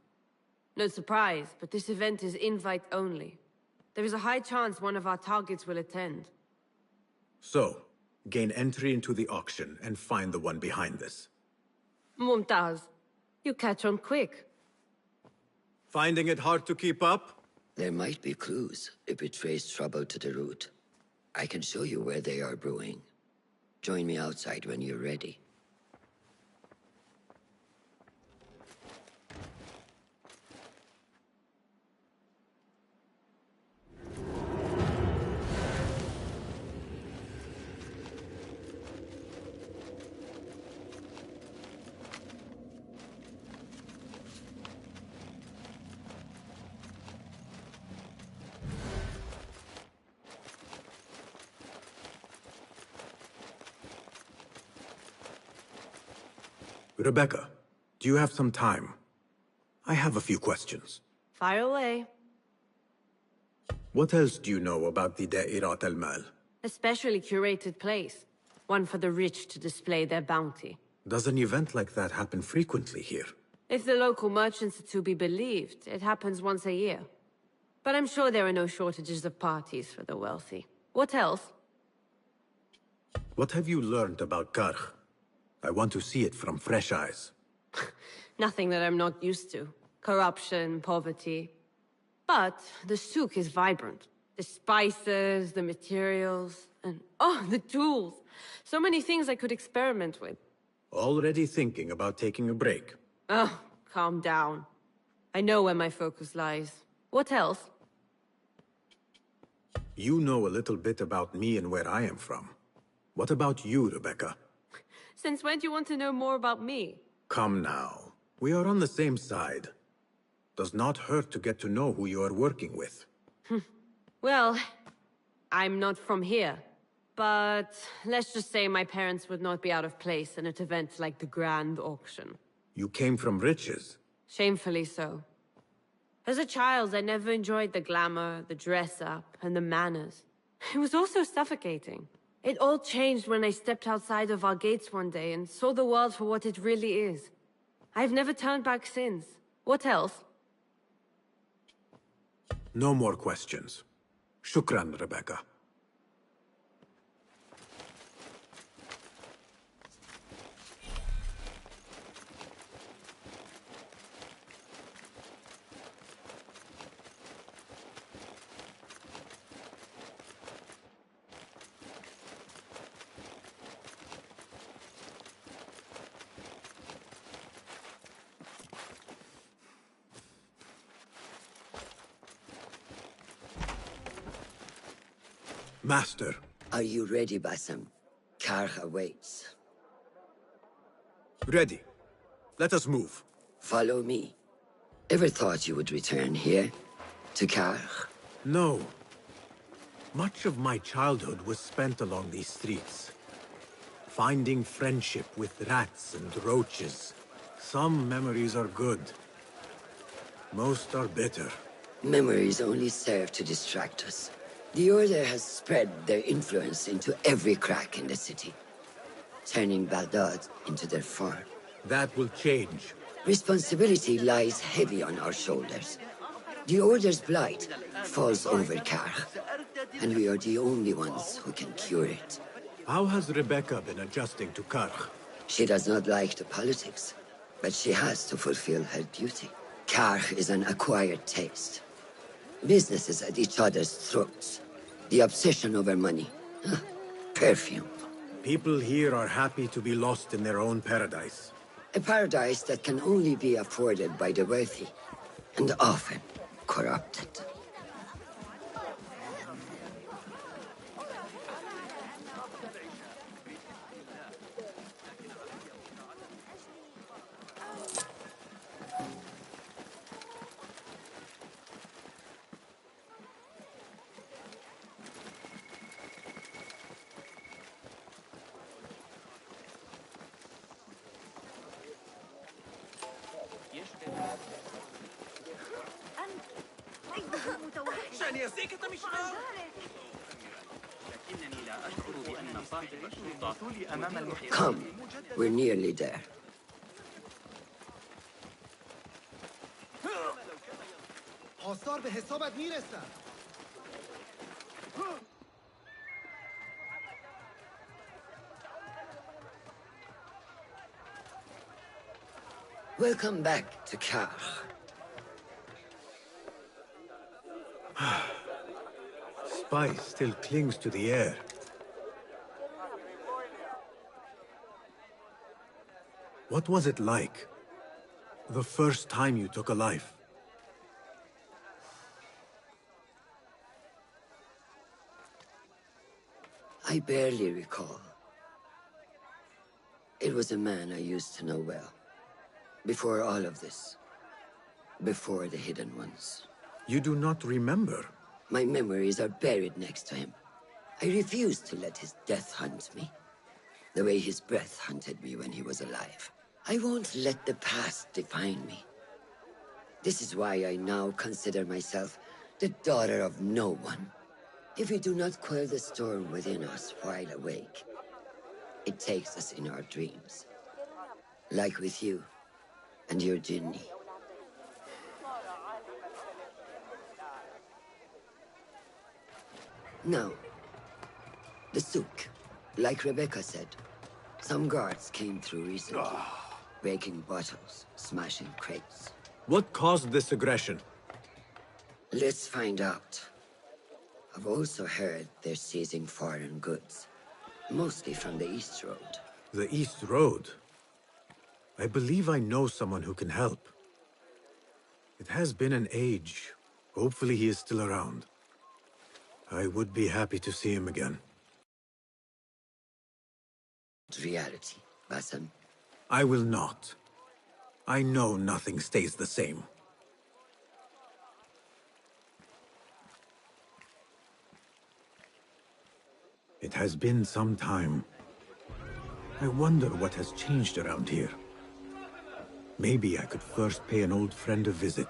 [SPEAKER 22] No surprise, but this event is invite only. There is a high chance one of our targets will attend.
[SPEAKER 4] So, gain entry into the auction and find the one behind this.
[SPEAKER 22] Mumtaz, you catch on quick.
[SPEAKER 4] Finding it hard to keep up?
[SPEAKER 11] There might be clues if we trace trouble to the root. I can show you where they are brewing. Join me outside when you're ready.
[SPEAKER 4] Rebecca, do you have some time? I have a few questions.
[SPEAKER 22] Fire away.
[SPEAKER 4] What else do you know about the Da'irat al-Mal?
[SPEAKER 22] A specially curated place. One for the rich to display their bounty.
[SPEAKER 4] Does an event like that happen frequently here?
[SPEAKER 22] If the local merchants are to be believed, it happens once a year. But I'm sure there are no shortages of parties for the wealthy. What else?
[SPEAKER 4] What have you learned about Karch? I want to see it from fresh eyes.
[SPEAKER 22] Nothing that I'm not used to. Corruption, poverty. But the souk is vibrant. The spices, the materials, and oh, the tools. So many things I could experiment with.
[SPEAKER 4] Already thinking about taking a break.
[SPEAKER 22] Oh, calm down. I know where my focus lies. What else?
[SPEAKER 4] You know a little bit about me and where I am from. What about you, Rebecca?
[SPEAKER 22] Since when do you want to know more about me?
[SPEAKER 4] Come now. We are on the same side. Does not hurt to get to know who you are working with.
[SPEAKER 22] Well, I'm not from here. But let's just say my parents would not be out of place in an event like the Grand Auction.
[SPEAKER 4] You came from riches.
[SPEAKER 22] Shamefully so. As a child, I never enjoyed the glamour, the dress-up, and the manners. It was also suffocating. It all changed when I stepped outside of our gates one day and saw the world for what it really is. I've never turned back since. What else?
[SPEAKER 4] No more questions. Shukran, Rebecca. Master.
[SPEAKER 11] Are you ready, Basim? Karch awaits.
[SPEAKER 4] Ready. Let us move.
[SPEAKER 11] Follow me. Ever thought you would return here? To Karch?
[SPEAKER 4] No. Much of my childhood was spent along these streets. Finding friendship with rats and roaches. Some memories are good. Most are bitter.
[SPEAKER 11] Memories only serve to distract us. The Order has spread their influence into every crack in the city, turning Baghdad into their farm.
[SPEAKER 4] That will change.
[SPEAKER 11] Responsibility lies heavy on our shoulders. The Order's blight falls over Karch, and we are the only ones who can cure it.
[SPEAKER 4] How has Rebecca been adjusting to Karch?
[SPEAKER 11] She does not like the politics, but she has to fulfill her duty. Karch is an acquired taste. Businesses at each other's throats. The obsession over money. Perfume.
[SPEAKER 4] People here are happy to be lost in their own paradise.
[SPEAKER 11] A paradise that can only be afforded by the wealthy, and often corrupted. Come, we're nearly there.
[SPEAKER 5] آثار به حسابت میرسن.
[SPEAKER 11] Welcome back to Karch.
[SPEAKER 4] Spice still clings to the air. What was it like? The first time you took a life?
[SPEAKER 11] I barely recall. It was a man I used to know well. Before all of this. Before the Hidden Ones.
[SPEAKER 4] You do not remember?
[SPEAKER 11] My memories are buried next to him. I refuse to let his death hunt me. The way his breath hunted me when he was alive. I won't let the past define me. This is why I now consider myself the daughter of no one. If we do not quell the storm within us while awake, it takes us in our dreams. Like with you and your Jinni. Now, the souk. Like Rebecca said, some guards came through recently, breaking bottles, smashing crates.
[SPEAKER 4] What caused this aggression?
[SPEAKER 11] Let's find out. I've also heard they're seizing foreign goods, mostly from the East Road.
[SPEAKER 4] The East Road? I believe I know someone who can help. It has been an age. Hopefully he is still around. I would be happy to see him again.
[SPEAKER 11] Reality, Basim.
[SPEAKER 4] I will not. I know nothing stays the same. It has been some time. I wonder what has changed around here. Maybe I could first pay an old friend a visit.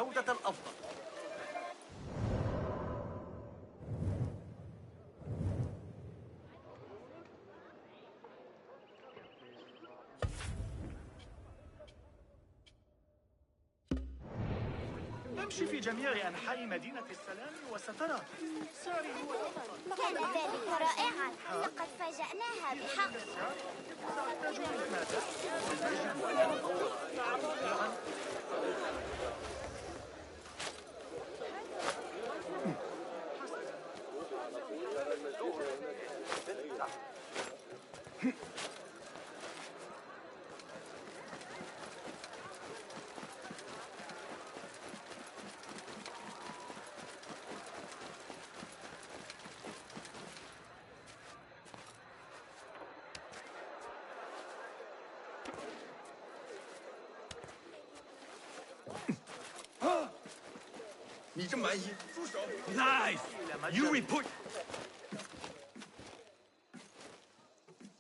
[SPEAKER 3] الجودة الأفضل. امشي في جميع أنحاء مدينة السلام وسترى. ساري هو الأفضل.
[SPEAKER 9] كان ذلك رائعا. لقد فاجأناها بحق.
[SPEAKER 10] Lies! You report...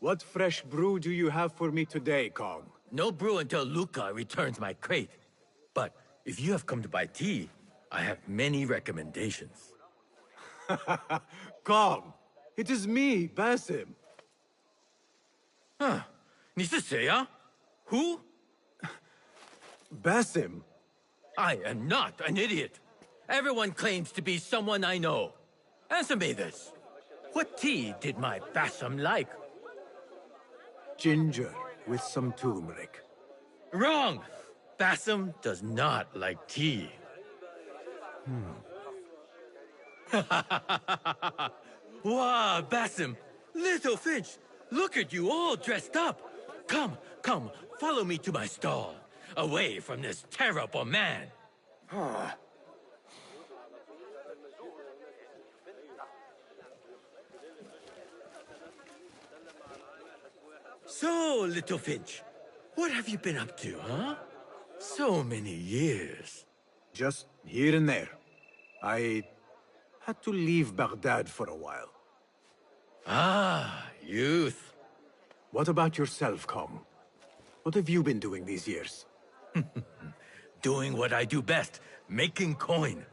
[SPEAKER 4] What fresh brew do you have for me today, Kong?
[SPEAKER 10] No brew until Luca returns my crate. But if you have come to buy tea, I have many recommendations.
[SPEAKER 4] Kong! It is me, Basim.
[SPEAKER 10] Huh. 你是谁啊? Who?
[SPEAKER 4] Basim?
[SPEAKER 10] I am not an idiot. Everyone claims to be someone I know. Answer me this. What tea did my Basim like?
[SPEAKER 4] Ginger with some turmeric.
[SPEAKER 10] Wrong! Basim does not like tea. Wow, Basim! Little Finch! Look at you all dressed up! Come, come, follow me to my stall. Away from this terrible man. So, Little Finch, what have you been up to, huh? So many years.
[SPEAKER 4] Just here and there. I had to leave Baghdad for a while.
[SPEAKER 10] Ah, youth.
[SPEAKER 4] What about yourself, Kong? What have you been doing these years?
[SPEAKER 10] Doing what I do best, making coin.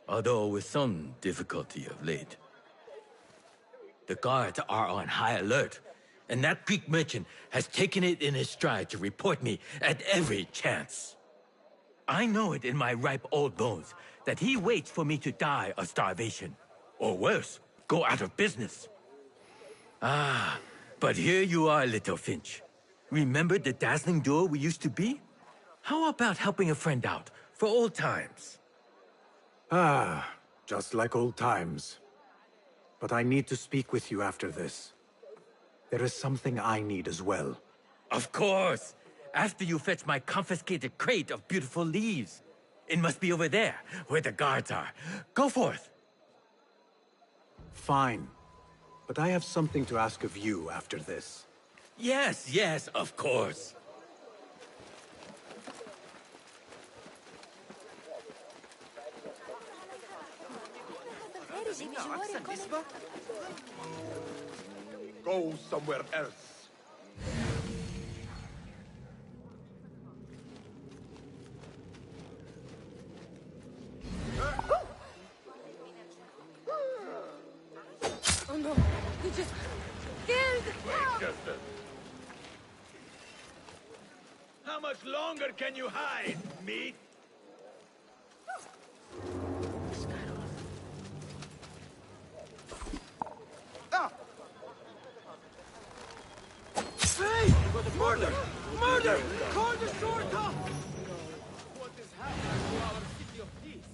[SPEAKER 10] Although with some difficulty of late. The guards are on high alert, and that Greek merchant has taken it in his stride to report me at every chance. I know it in my ripe old bones that he waits for me to die of starvation. Or worse, go out of business. Ah, but here you are, Little Finch. Remember the dazzling duo we used to be? How about helping a friend out, for old times?
[SPEAKER 4] Ah, just like old times. But I need to speak with you after this. There is something I need as well.
[SPEAKER 10] Of course! After you fetch my confiscated crate of beautiful leaves. It must be over there, where the guards are. Go forth!
[SPEAKER 4] Fine. But I have something to ask of you after this.
[SPEAKER 10] Yes, yes, of course.
[SPEAKER 16] Go somewhere else.
[SPEAKER 22] Oh no, he just killed!
[SPEAKER 10] How much longer can you hide, meat?
[SPEAKER 3] Hey! Murder! Murder! Call the shorta! What is happening to our city of peace?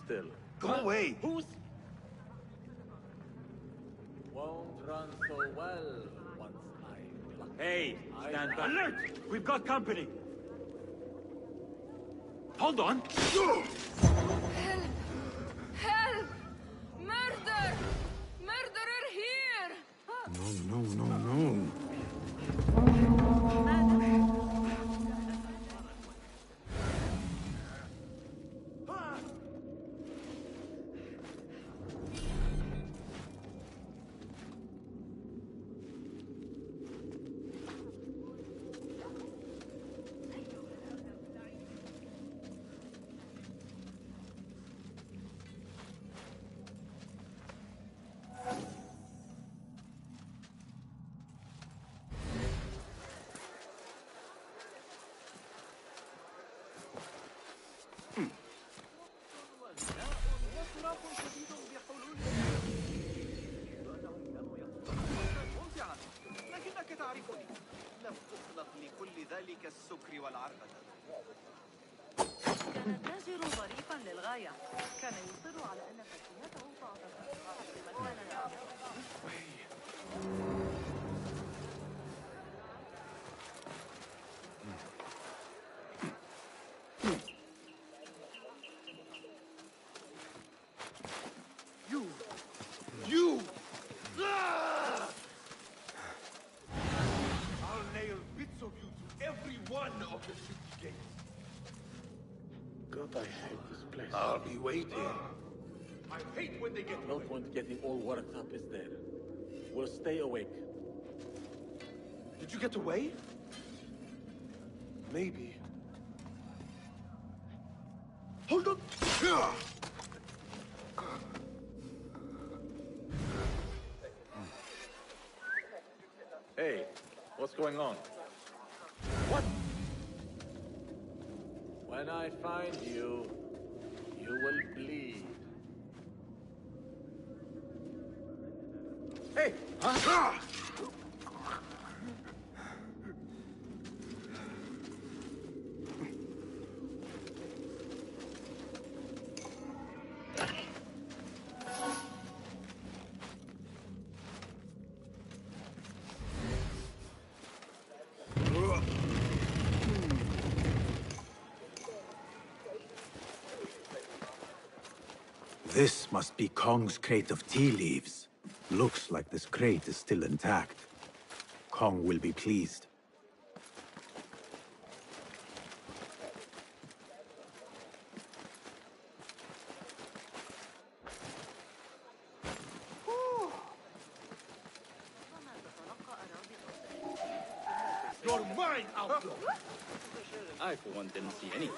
[SPEAKER 16] Still. Go away!
[SPEAKER 3] Who's...
[SPEAKER 13] Won't run so well once I...
[SPEAKER 14] Hey, stand back. Alert! We've got company. Hold on.
[SPEAKER 22] Help! Help! Murder! Murderer here!
[SPEAKER 4] No.
[SPEAKER 7] كان التاجر ظريفا للغاية. كان يصر على أن فتياته تعطى لمن كان يعرف.
[SPEAKER 16] You! Ah! I'll nail bits of you to every one of the city gates.
[SPEAKER 15] God, I hate this place.
[SPEAKER 16] I'll be waiting. I hate when they get
[SPEAKER 15] No point getting all worked up, is there? We'll stay awake.
[SPEAKER 16] Did you get away? Maybe. Hold on!
[SPEAKER 15] Hey, what's going on? What? When I find you, you will bleed. Hey! Huh?
[SPEAKER 4] This must be Kong's crate of tea leaves. Looks like this crate is still intact. Kong will be pleased.
[SPEAKER 16] You're mine, outlaw!
[SPEAKER 15] I, for one, didn't see anything.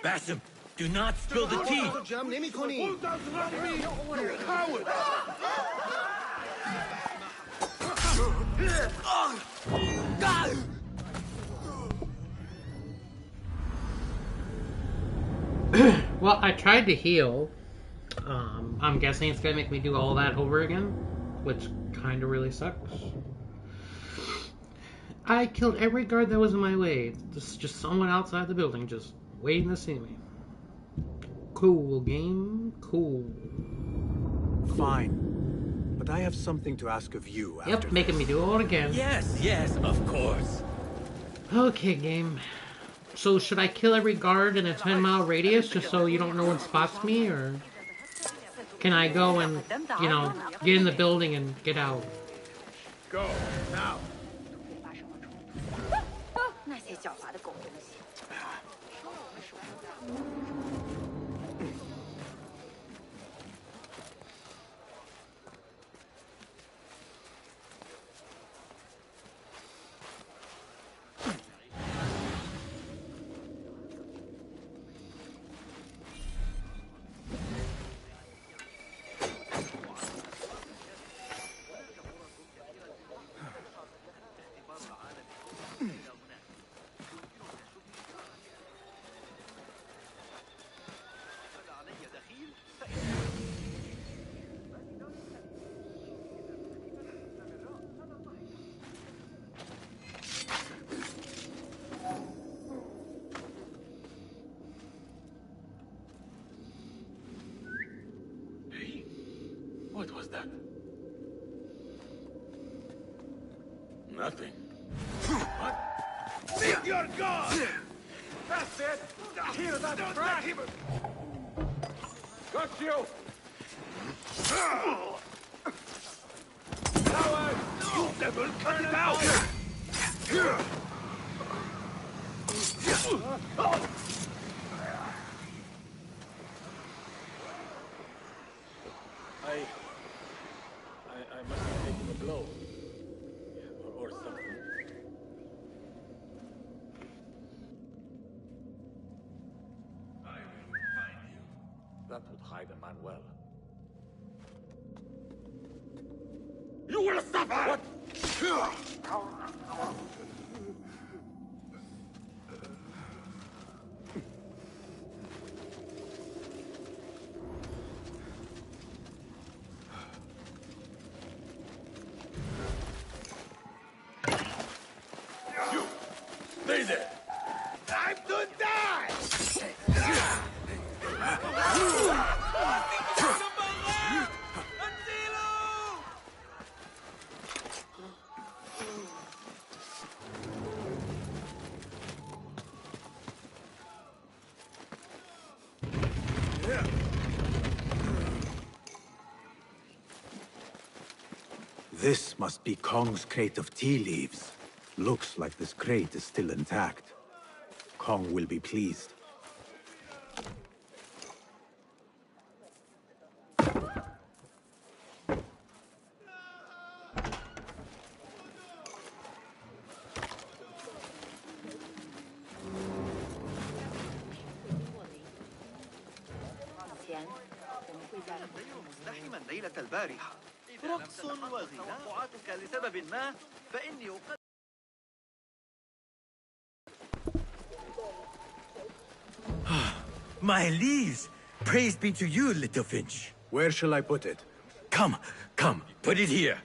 [SPEAKER 10] Basim, do not spill the tea!
[SPEAKER 16] Who does run me, you coward?
[SPEAKER 1] Well, I tried to heal. I'm guessing it's gonna make me do all that over again, which kinda really sucks. I killed every guard that was in my way. Just someone outside the building, just waiting to see me. Cool game, cool.
[SPEAKER 4] Fine. But I have something to ask of you after
[SPEAKER 1] Yep, making me do all again.
[SPEAKER 10] Yes, yes, of course.
[SPEAKER 1] Okay, game. So should I kill every guard in a 10-mile radius just so you don't know one spots me, or can I go and, you know, get in the building and get out?
[SPEAKER 16] Go, now.
[SPEAKER 7] 那些狡猾的狗东西。
[SPEAKER 15] What was that?
[SPEAKER 16] Nothing. What? Meet your god! That's it! Hear that crack! Got you! Coward! You devil, cut it out!
[SPEAKER 15] I must have taken a blow. Or something.
[SPEAKER 16] I will find you.
[SPEAKER 15] That would hide a man well.
[SPEAKER 16] You will suffer! What?
[SPEAKER 10] is it?
[SPEAKER 3] Time to die!
[SPEAKER 4] This must be Kong's crate of tea leaves. Looks like this crate is still intact. Kong will be pleased.
[SPEAKER 21] مزدحما ليلة البارحة. رقص وغناء توقعاتك لسبب ما فإني أقدر.
[SPEAKER 10] My leaves! Praise be to you, little Finch.
[SPEAKER 4] Where shall I put it?
[SPEAKER 10] Come, put it here.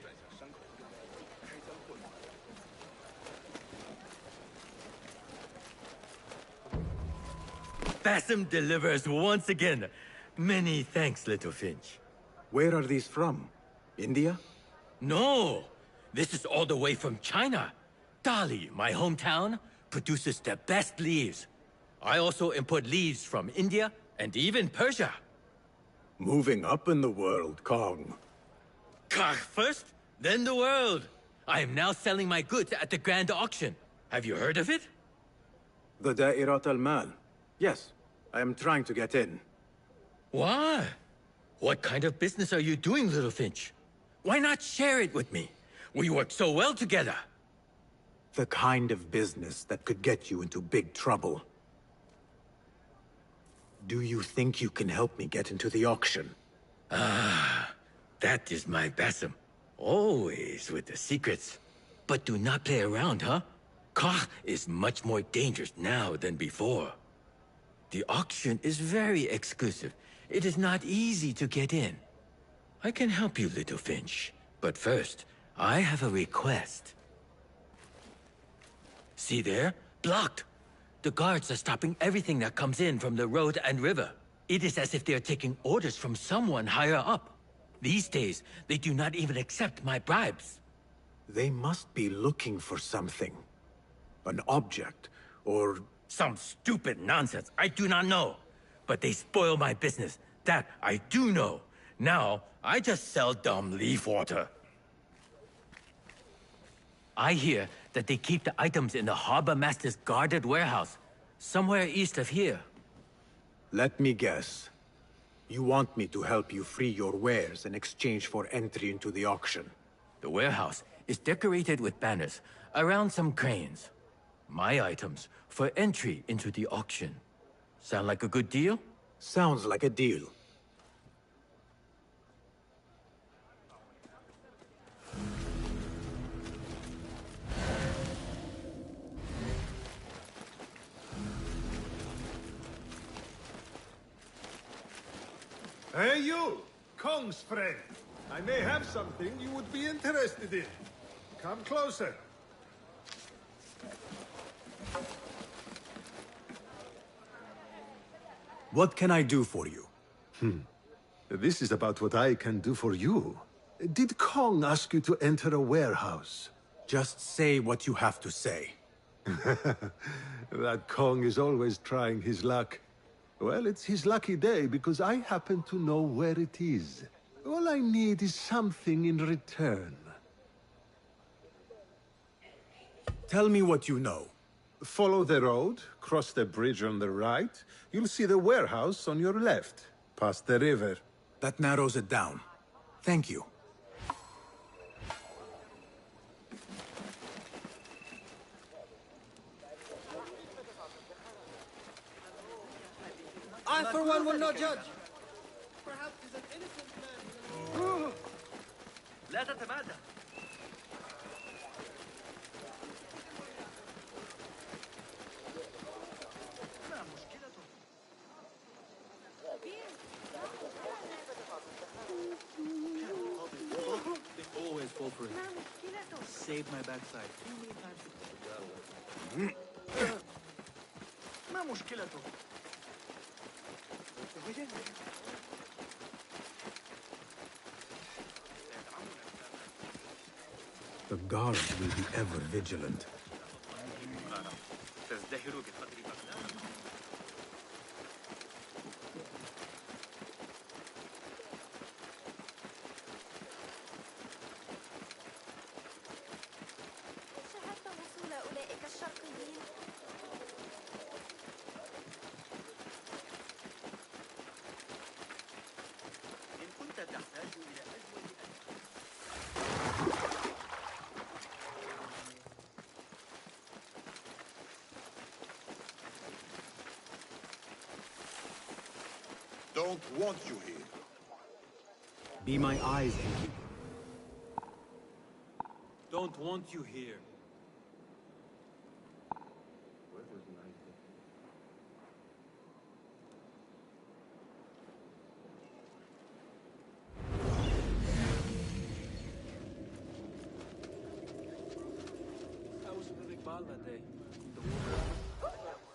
[SPEAKER 10] Bassam delivers once again. Many thanks, little Finch.
[SPEAKER 4] Where are these from? India?
[SPEAKER 10] No! This is all the way from China. Dali, my hometown, produces the best leaves. I also import leaves from India and even Persia.
[SPEAKER 4] Moving up in the world, Kong.
[SPEAKER 10] Kah first, then the world. I am now selling my goods at the grand auction. Have you heard of it?
[SPEAKER 4] The Da'irat al-Mal. Yes, I am trying to get in.
[SPEAKER 10] Why? What kind of business are you doing, little Finch? Why not share it with me? We work so well together.
[SPEAKER 4] The kind of business that could get you into big trouble. Do you think you can help me get into the auction?
[SPEAKER 10] Ah, that is my Bassam. Always with the secrets. But do not play around, huh? Kah is much more dangerous now than before. The auction is very exclusive. It is not easy to get in. I can help you, little Finch. But first, I have a request. See there? Blocked. The guards are stopping everything that comes in from the road and river. It is as if they are taking orders from someone higher up. These days, they do not even accept my bribes.
[SPEAKER 4] They must be looking for something. An object, or...
[SPEAKER 10] Some stupid nonsense. I do not know. But they spoil my business. That I do know. Now, I just sell dumb leaf water. I hear that they keep the items in the harbor master's guarded warehouse, somewhere east of here.
[SPEAKER 4] Let me guess. You want me to help you free your wares in exchange for entry into the auction.
[SPEAKER 10] The warehouse is decorated with banners around some cranes. My items for entry into the auction. Sound like a good deal?
[SPEAKER 4] Sounds like a deal.
[SPEAKER 16] Hey you, Kong's friend. I may have something you would be interested in. Come closer.
[SPEAKER 4] What can I do for you?
[SPEAKER 16] This is about what I can do for you. Did Kong ask you to enter a warehouse?
[SPEAKER 4] Just say what you have to say.
[SPEAKER 16] That Kong is always trying his luck. Well, it's his lucky day because I happen to know where it is. All I need is something in return.
[SPEAKER 4] Tell me what you know.
[SPEAKER 16] Follow the road, cross the bridge on the right. You'll see the warehouse on your left, past the river.
[SPEAKER 4] That narrows it down. Thank you.
[SPEAKER 5] I, for one, will not judge. Perhaps he's an innocent man.
[SPEAKER 21] لا تتمادى. ما مشكلته؟
[SPEAKER 8] They always fall for it. Saved my backside too many times.
[SPEAKER 21] ما مشكلته؟
[SPEAKER 4] The guards will be ever vigilant.
[SPEAKER 21] تزدهر بقدر بغداد.
[SPEAKER 9] شاهدت وصول أولئك الشرقيين.
[SPEAKER 21] إن كنت تحتاج إلى أجود
[SPEAKER 8] Don't want you here.
[SPEAKER 4] Be my eyes, Enki.
[SPEAKER 14] Don't want you here. I was with Iqbal that day.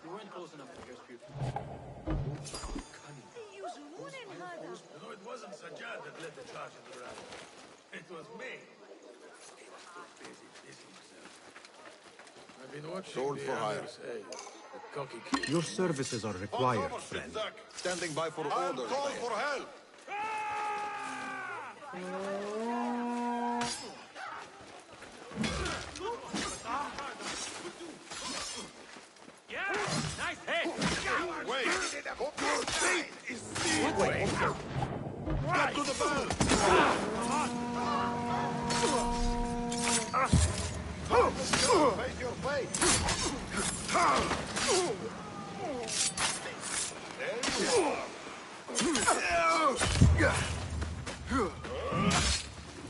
[SPEAKER 14] You weren't close enough to pierce pupils.
[SPEAKER 8] No, it wasn't Sajjad that led the charge in the rally. It was me. He was too busy dissing himself. I've been watching
[SPEAKER 17] Sold for hire.
[SPEAKER 8] The cocky kid.
[SPEAKER 4] Your services are required, friend.
[SPEAKER 17] Standing by for orders.
[SPEAKER 8] Call for help!
[SPEAKER 3] Yeah! Nice hit!
[SPEAKER 8] Wait! Your fate is sealed! Wait! Get to the bell! Face your fate! There you are!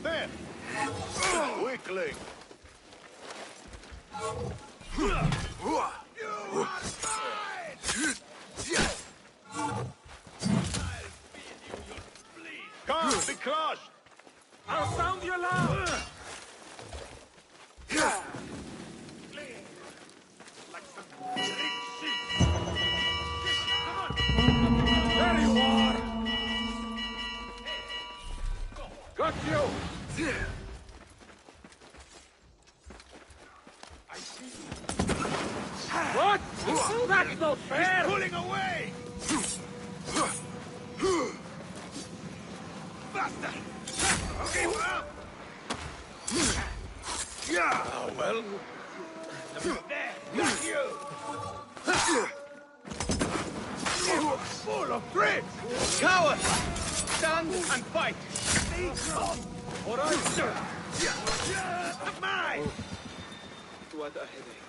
[SPEAKER 8] There! Weakling! You are mine! Come, be crushed!
[SPEAKER 3] I'll sound the alarm!
[SPEAKER 8] Like some big sheep! There you are! Got you! I see you.
[SPEAKER 3] What? That's not fair!
[SPEAKER 8] He's pulling away! Faster! Okay, well! Yeah! Oh, well. There! Got you! Full of grit!
[SPEAKER 19] Coward! Stand and fight!
[SPEAKER 3] All right, sir!
[SPEAKER 8] Mine!
[SPEAKER 19] What a headache.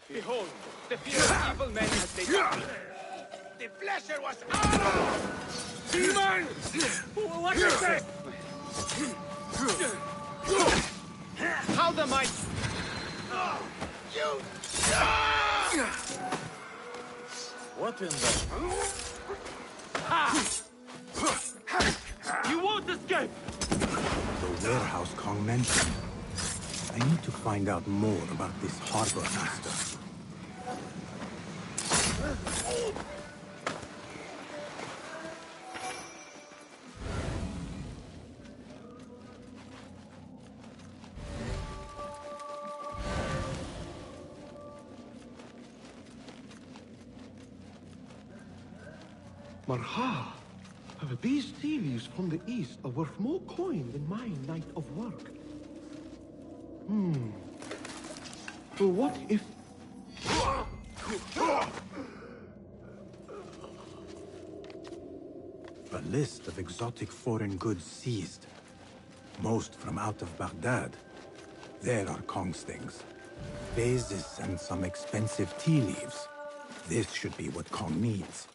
[SPEAKER 19] Behold, the fear of evil men has taken me.
[SPEAKER 8] The pleasure was ours!
[SPEAKER 3] Demon! What is this?
[SPEAKER 19] How the might!
[SPEAKER 8] You!
[SPEAKER 10] What in the...
[SPEAKER 3] You won't escape!
[SPEAKER 4] The warehouse Kong mentioned. I need to find out more about this harbor master.
[SPEAKER 23] Marha! These tea leaves from the east are worth more coin than my night of work. So what if...
[SPEAKER 4] A list of exotic foreign goods seized. Most from out of Baghdad. There are Kong's things. Vases and some expensive tea leaves. This should be what Kong needs.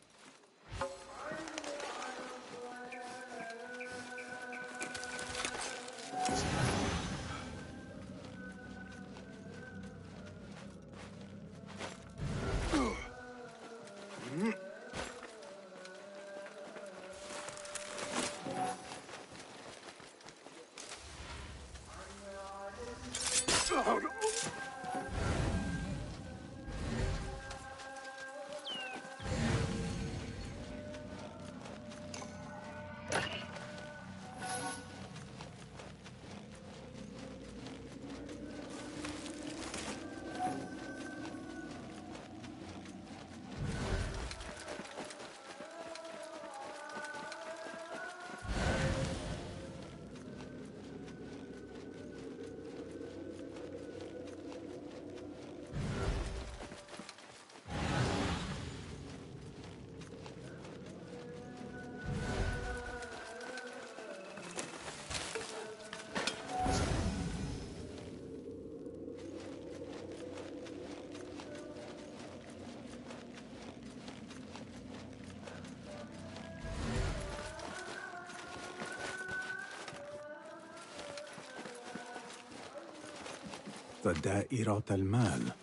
[SPEAKER 4] The Da'irat al-Mal.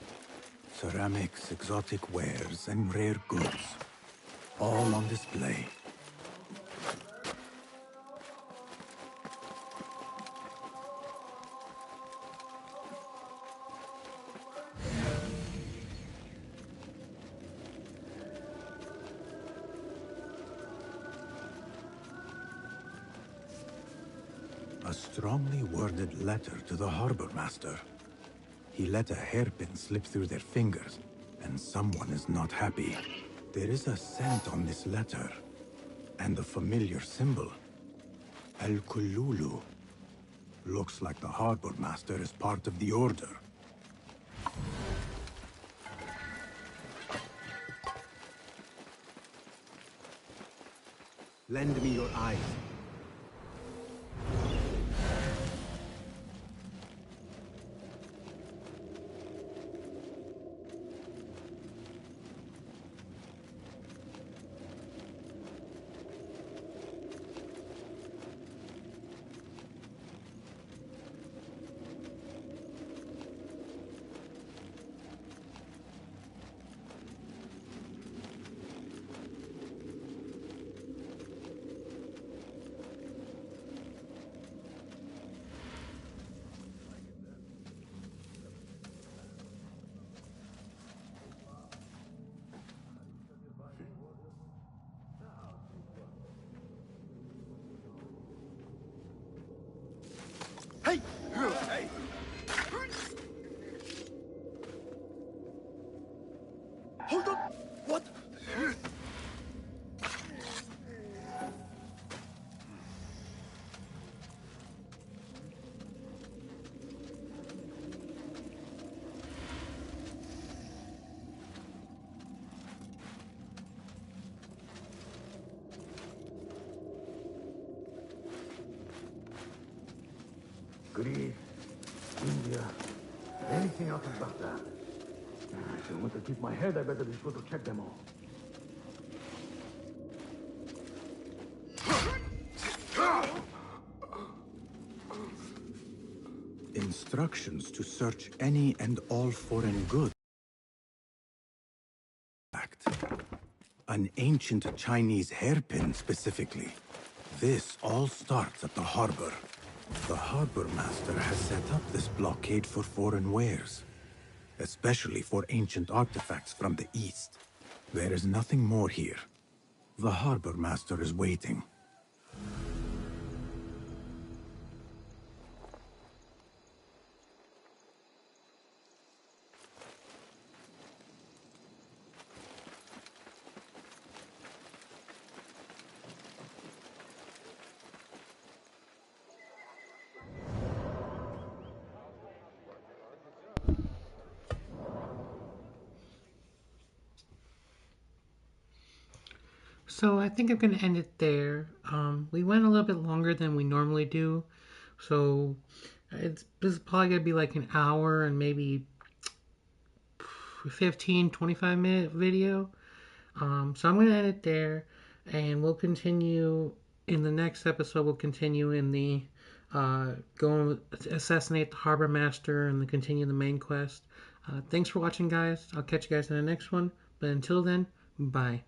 [SPEAKER 4] Ceramics, exotic wares, and rare goods. All on display. A strongly worded letter to the harbor master. He let a hairpin slip through their fingers, and someone is not happy. There is a scent on this letter, and a familiar symbol. Al-Kululu. Looks like the harbor master is part of the order. Lend me your eyes.
[SPEAKER 3] Hey! Hey! Hold on! What?
[SPEAKER 8] Greece, India, anything else about that. If I want to keep my head, I better be sure to check them all.
[SPEAKER 4] Instructions to search any and all foreign goods. An ancient Chinese hairpin specifically. This all starts at the harbor. The harbor master has set up this blockade for foreign wares, especially for ancient artifacts from the east. There is nothing more here. The harbor master is waiting.
[SPEAKER 1] So I think I'm going to end it there. We went a little bit longer than we normally do. So this is probably going to be like an hour and maybe 15, 25-minute video. So I'm going to end it there. And we'll continue in the next episode. We'll continue in the go assassinate the harbor master and then continue the main quest. Thanks for watching, guys. I'll catch you guys in the next one. But until then, bye.